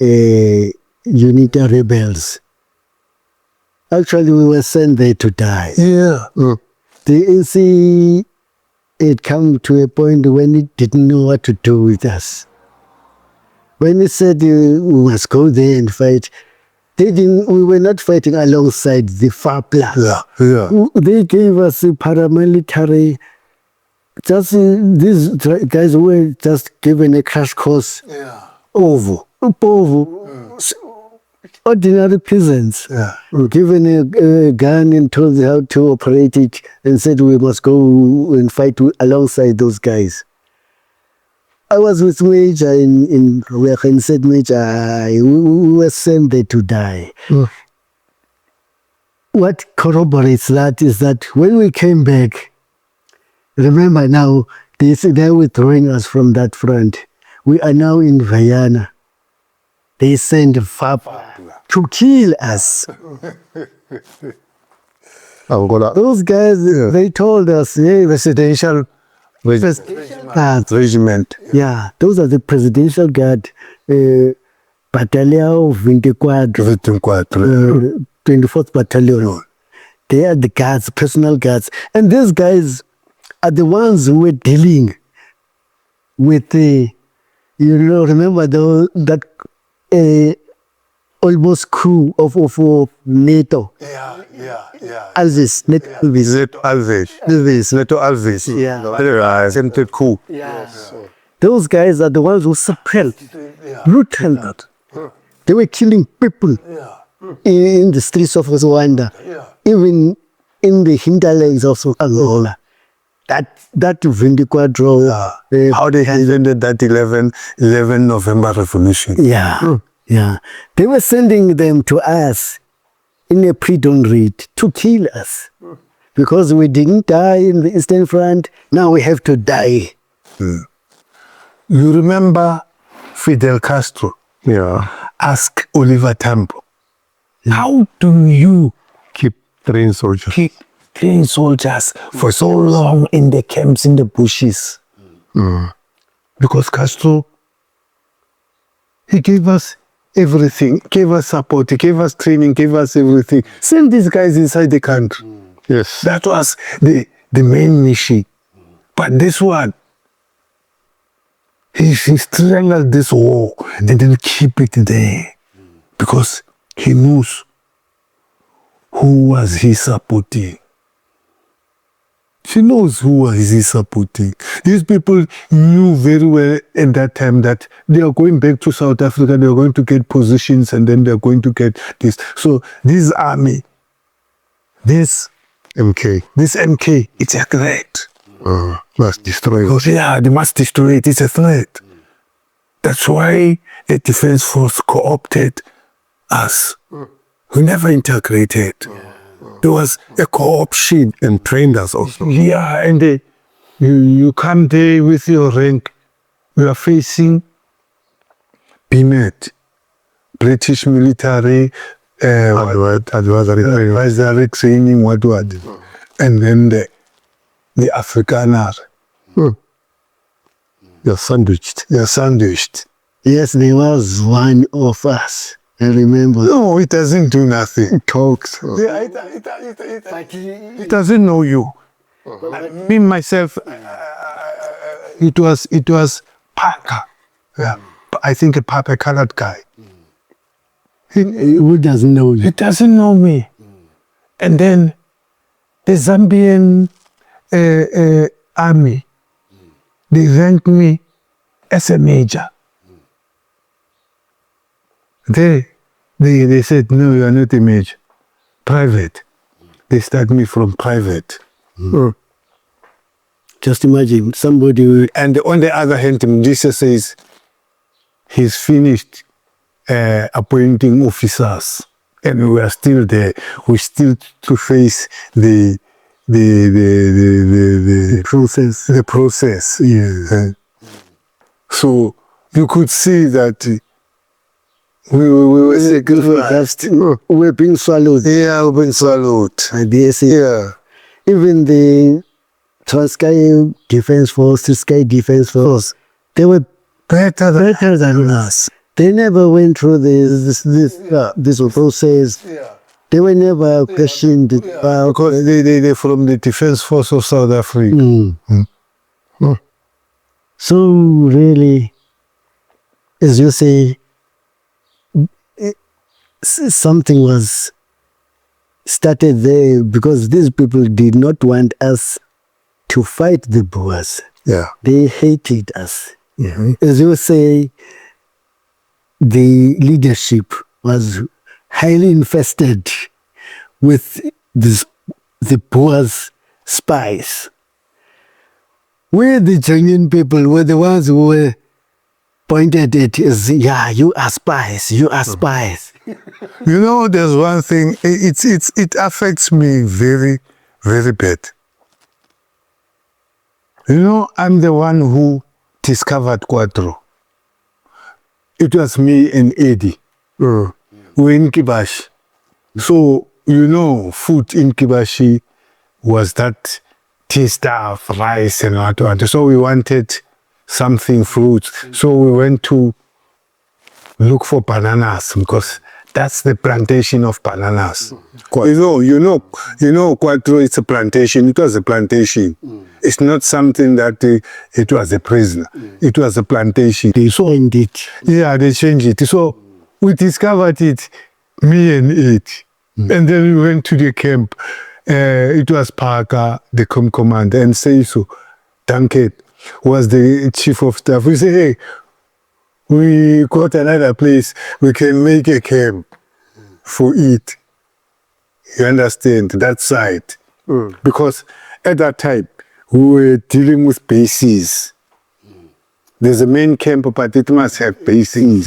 UNITA rebels. Actually, we were sent there to die. Yeah. The ANC had come to a point when it didn't know what to do with us. When it said we must go there and fight, we were not fighting alongside the FAPLA. Yeah. They gave us a paramilitary just these guys were just given a crash course. Yeah. Over. Ordinary peasants. Yeah. Were given a gun and told how to operate it and said we must go and fight alongside those guys. I was with Major in and said, Major, we were sent there to die. What corroborates that is that when we came back, remember now, they're withdrawing us from that front. We are now in Vienna. They sent Fapa to kill us. Angola. Those guys, they told us, hey, residential guard. Regiment. Yeah, those are the presidential guard, Battalion 24, 24th Battalion. They are the guards, personal guards. And these guys are the ones who were dealing with the, remember that almost coup of NATO. Yeah. Alves, NATO Alves. NATO Alves. Yeah. Attempted coup. Yes. Those guys are the ones who suppressed, brutal. They were killing people in the streets of Rwanda, even in the hinterlands of Angola. That 24 How they ended that 11 November revolution. Yeah. They were sending them to us in a pre-dawn raid to kill us. Because we didn't die in the Eastern Front, now we have to die. You remember Fidel Castro? Yeah. Ask Oliver Tambo, how do you Keep trained soldiers. keep trained soldiers for so long in the camps, in the bushes? Because Castro, he gave us everything, gave us support, he gave us training, gave us everything. Send these guys inside the country. Yes. That was the main mission. But this one, he strangled this war and then keep it there. Because he knows who was he supporting. He knows who was he supporting. These people knew very well at that time that they are going back to South Africa, they are going to get positions and then they are going to get this. So this army, this MK, it's a threat. Must destroy. Because they must destroy it, it's a threat. That's why the defense force co-opted us. We never integrated. There was a co-option. And trained us also. Yeah, and you come there with your rank. You are facing BMET, British military advisory training, what. And then the Afrikaner. You're sandwiched. Yes, there was one of us. I remember. No, it doesn't do nothing. It talks. It doesn't know you. Me, myself, it was Parker. Yeah. I think a colored guy. Who doesn't know you? He doesn't know me. And then the Zambian army, they ranked me as a major. They said, no, you are not a major. Private. They start me from private. Just imagine somebody. And on the other hand, Jesus says he's finished appointing officers. And we are still there. We still to face the process. The process. Yeah. So you could see that we're being swallowed. Yeah, we're being swallowed. Yeah. Even the Transkei Defense Force, Defense Force, they were better than us. They never went through this process. Yeah. They were never questioned. Because they're from the Defense Force of South Africa. So really, as you say, something was started there because these people did not want us to fight the Boers. Yeah. They hated us. Mm-hmm. As you say, the leadership was highly infested with the Boers' spies. We, the genuine people, were the ones who were pointed at as, yeah, you are spies, you are spies. You know, there's one thing, it affects me very, very bad. You know, I'm the one who discovered Quattro. It was me and Eddie. We're in Kibashi. So, you know, food in Kibashi was that tea stuff, rice and what. So we wanted something, fruits. So we went to look for bananas because that's the plantation of bananas. You know, Quattro, it's a plantation. It was a plantation. It's not something that it was a prison. It was a plantation. They changed it. Yeah, they changed it. So we discovered it, me and it. And then we went to the camp. It was Parker, the commander, and Seiso Tankett was the chief of staff. We said, hey, we got another place. We can make a camp for it. You understand? That side. Because at that time, we were dealing with bases. There's a main camp, but it must have bases.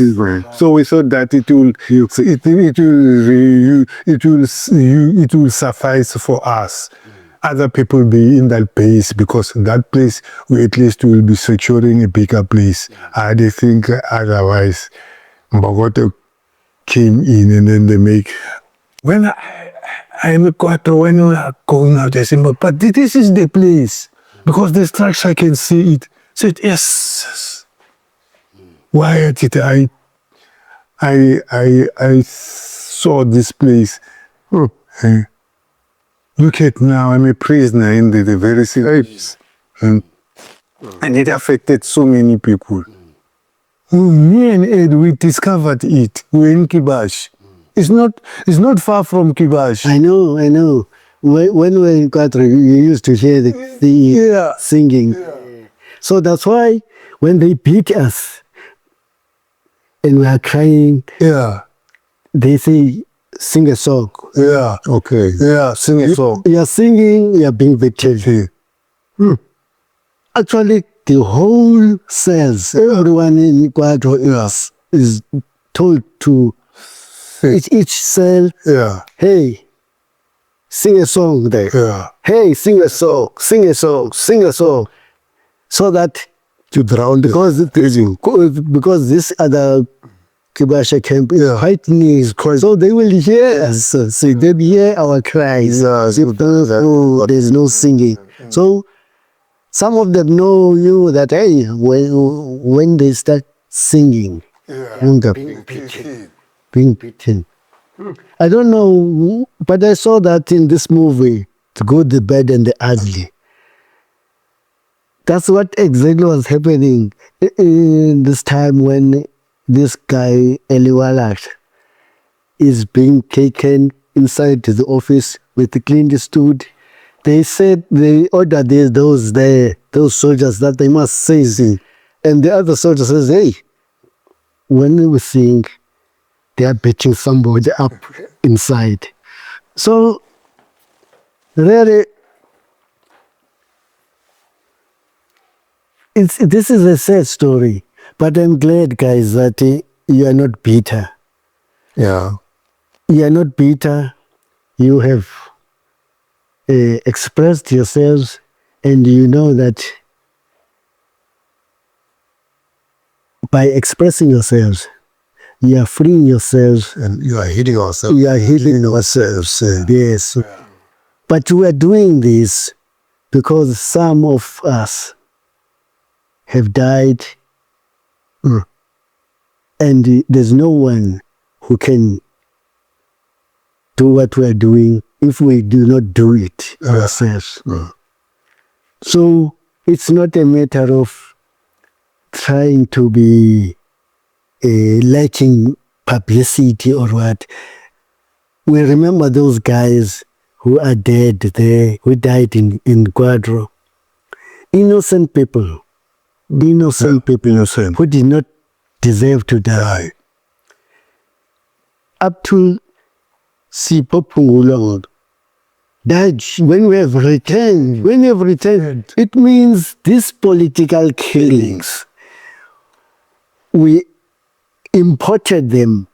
So we thought that it will suffice for us. Other people be in that base because that place we at least will be securing a bigger place. I think otherwise, Mbogoto came in and then they make. When I'm a Quattro, when we are going out, I said, but this is the place because the structure I can see it. I said, yes. Why did I saw this place? Look at now, I'm a prisoner in the very place. And it affected so many people. Me and Ed, we discovered it. We're in Kibashi. It's not far from Kibashi. I know. When we were in Quattro, you used to hear the singing. Yeah. So that's why when they beat us and we are crying, they say, sing a song. Yeah, okay. Yeah, sing a song. You are singing, you are being betrayed. Actually, the whole cells, everyone in Quattro is told to each cell, hey, sing a song there. Yeah. Hey, sing a song. So that to drown because this other Kibasha camp is quite near. So they will hear us. So they will hear our cries. There's no singing. So some of them knew that, hey, when they start singing, being beaten. I don't know, but I saw that in this movie, The Good, the Bad, and the Ugly. That's what exactly was happening in this time when this guy, Eliwalak, is being taken inside the office with the Clint Eastwood. They said they ordered those soldiers that they must say, and the other soldier says, hey, when we sing, they are beating somebody up inside. So, really, this is a sad story, but I'm glad, guys, that you are not bitter. Yeah. You are not bitter. You have expressed yourselves, and you know that by expressing yourselves, you are freeing yourselves. And you are healing ourselves. You are healing ourselves, yes. Yeah. But we are doing this because some of us have died, and there's no one who can do what we are doing if we do not do it ourselves. So it's not a matter of trying to be lacking publicity or what. We remember those guys who are dead there, who died in Quattro. innocent people, who did not deserve to die. Up to Sipho Phungula, that when we have returned, it means these political killings, we imported them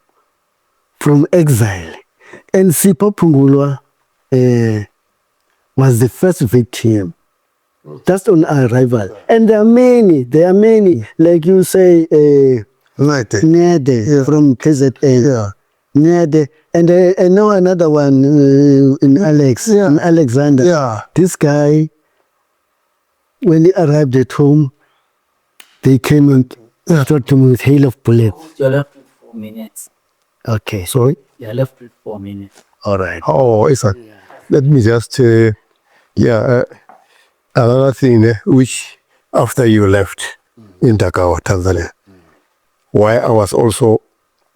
from exile. And Sipho Phungula was the first victim, just on arrival. And there are many, like you say, Nede from KZN. Nede. And I know another one in Alexander. Yeah. This guy, when he arrived at home, they came and shot him with hail of bullets. You're left with 4 minutes. Okay, sorry? You're left with 4 minutes. All right. Oh, let me just, another thing which after you left in Dakar, Tanzania, why I was also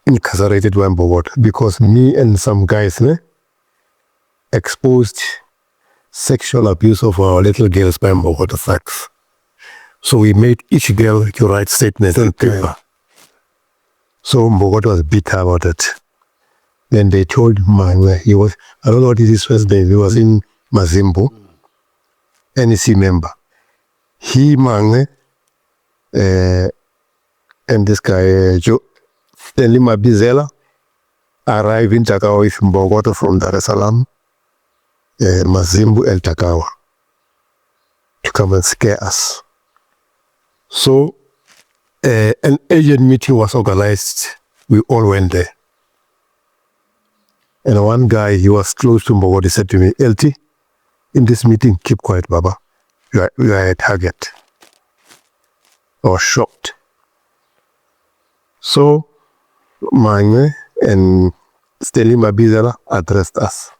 incarcerated by Mbogota, because me and some guys exposed sexual abuse of our little girls by Mbogota thugs. So we made each girl to write statements in paper. So Mbogota was bitter about it. Then they told him, he was, I don't know what is his first name, he was in Mazimbu, NEC member. He, and this guy, Stanley Mabizela, arrived in Takawa with Mbogota from Dar es Salaam, Mazimbu and Takawa, to come and scare us. So an agent meeting was organized. We all went there. And one guy, he was close to Mbogota, said to me, LT, in this meeting, keep quiet, Baba. You are a target. I was shocked. So, Mange and Stanley Mabizela addressed us.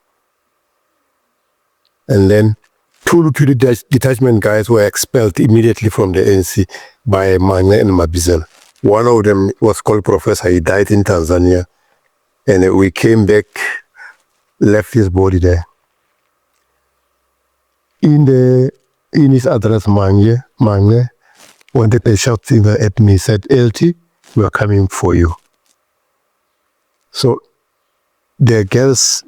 And then two detachment guys were expelled immediately from the ANC by Mange and Mabizela. One of them was called Professor. He died in Tanzania. And we came back, left his body there. In his address, Mange wanted to shout at me, said, LT, we are coming for you. So the girls'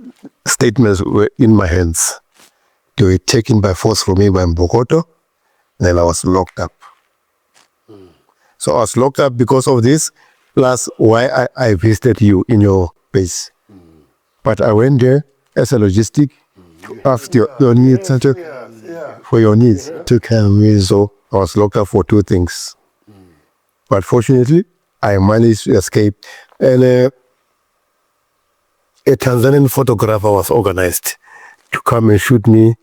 statements were in my hands. They were taken by force from me by Mbogota, and then I was locked up. So I was locked up because of this, plus why I visited you in your base. But I went there as a logistic to ask your needs, for your needs to come. So I was locked up for 2 things. But fortunately, I managed to escape. And a Tanzanian photographer was organized to come and shoot me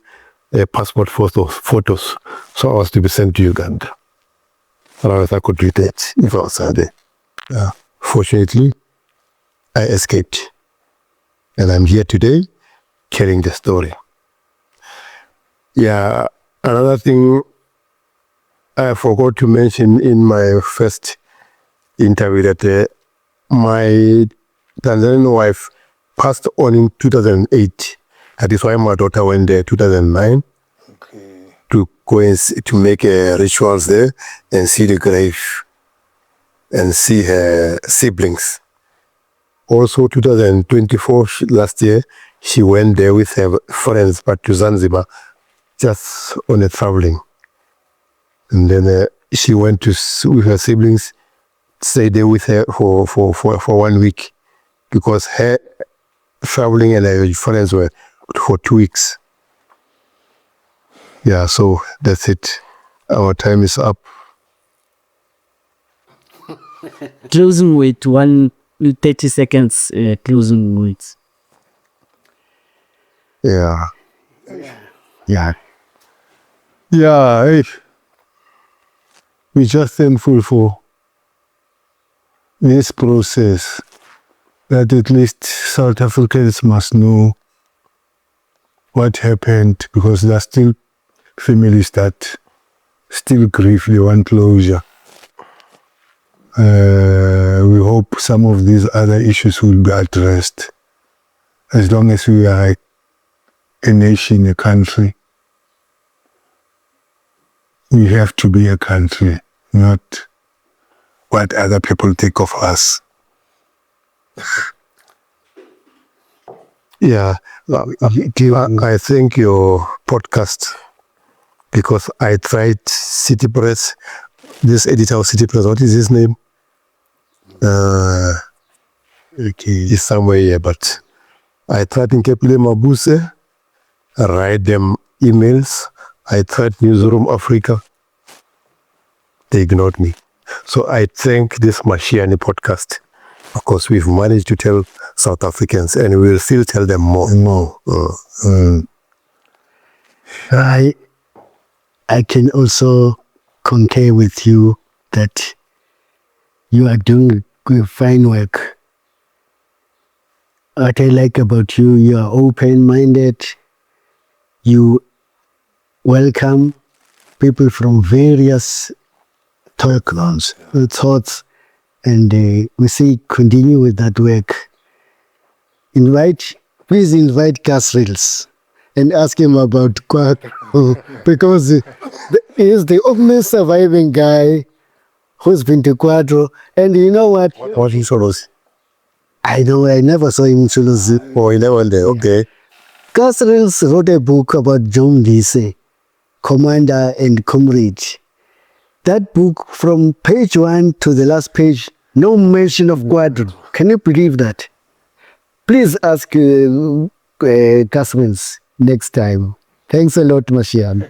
passport photos. So I was to be sent to Uganda. Otherwise I could do that if I was there. Fortunately, I escaped. And I'm here today telling the story. Yeah, another thing I forgot to mention in my first interview that my Tanzanian wife passed on in 2008. That is why my daughter went there 2009 to go and to make rituals there and see the grave and see her siblings. Also 2024, last year, she went there with her friends, but to Zanzibar, just on a traveling. And then she went to with her siblings, stayed there with her for 1 week, because her traveling and her friends were for 2 weeks. Yeah, so that's it. Our time is up. Closing with 30 seconds, closing words. Yeah. We're just thankful for this process, that at least South Africans must know what happened, because there are still families that still grieve, they want closure. We hope some of these other issues will be addressed, as long as we are a nation, a country. we have to be a country, not what other people think of us. Yeah, I think your podcast, because I tried City Press, this editor of City Press, what is his name? He's somewhere here, but I tried in Kepile Mabuse, write them emails. I tried Newsroom Africa. They ignored me. So I thank this Mashiani podcast. Of course, we've managed to tell South Africans, and we will still tell them more. I can also concur with you that you are doing fine work. What I like about you, you are open-minded. You welcome people from various thoughts, and we say continue with that work. Please invite Casrills and ask him about Quadro, because he is the only surviving guy who's been to Quadro. And you know what? What is Soros? I know, I never saw him in Suluzu. Oh, he never there. Okay. Casrills wrote a book about John Lise, Commander and Comrade. That book, from page 1 to the last page, no mention of Quadro. Can you believe that? Please ask Casrills next time. Thanks a lot, Mashian.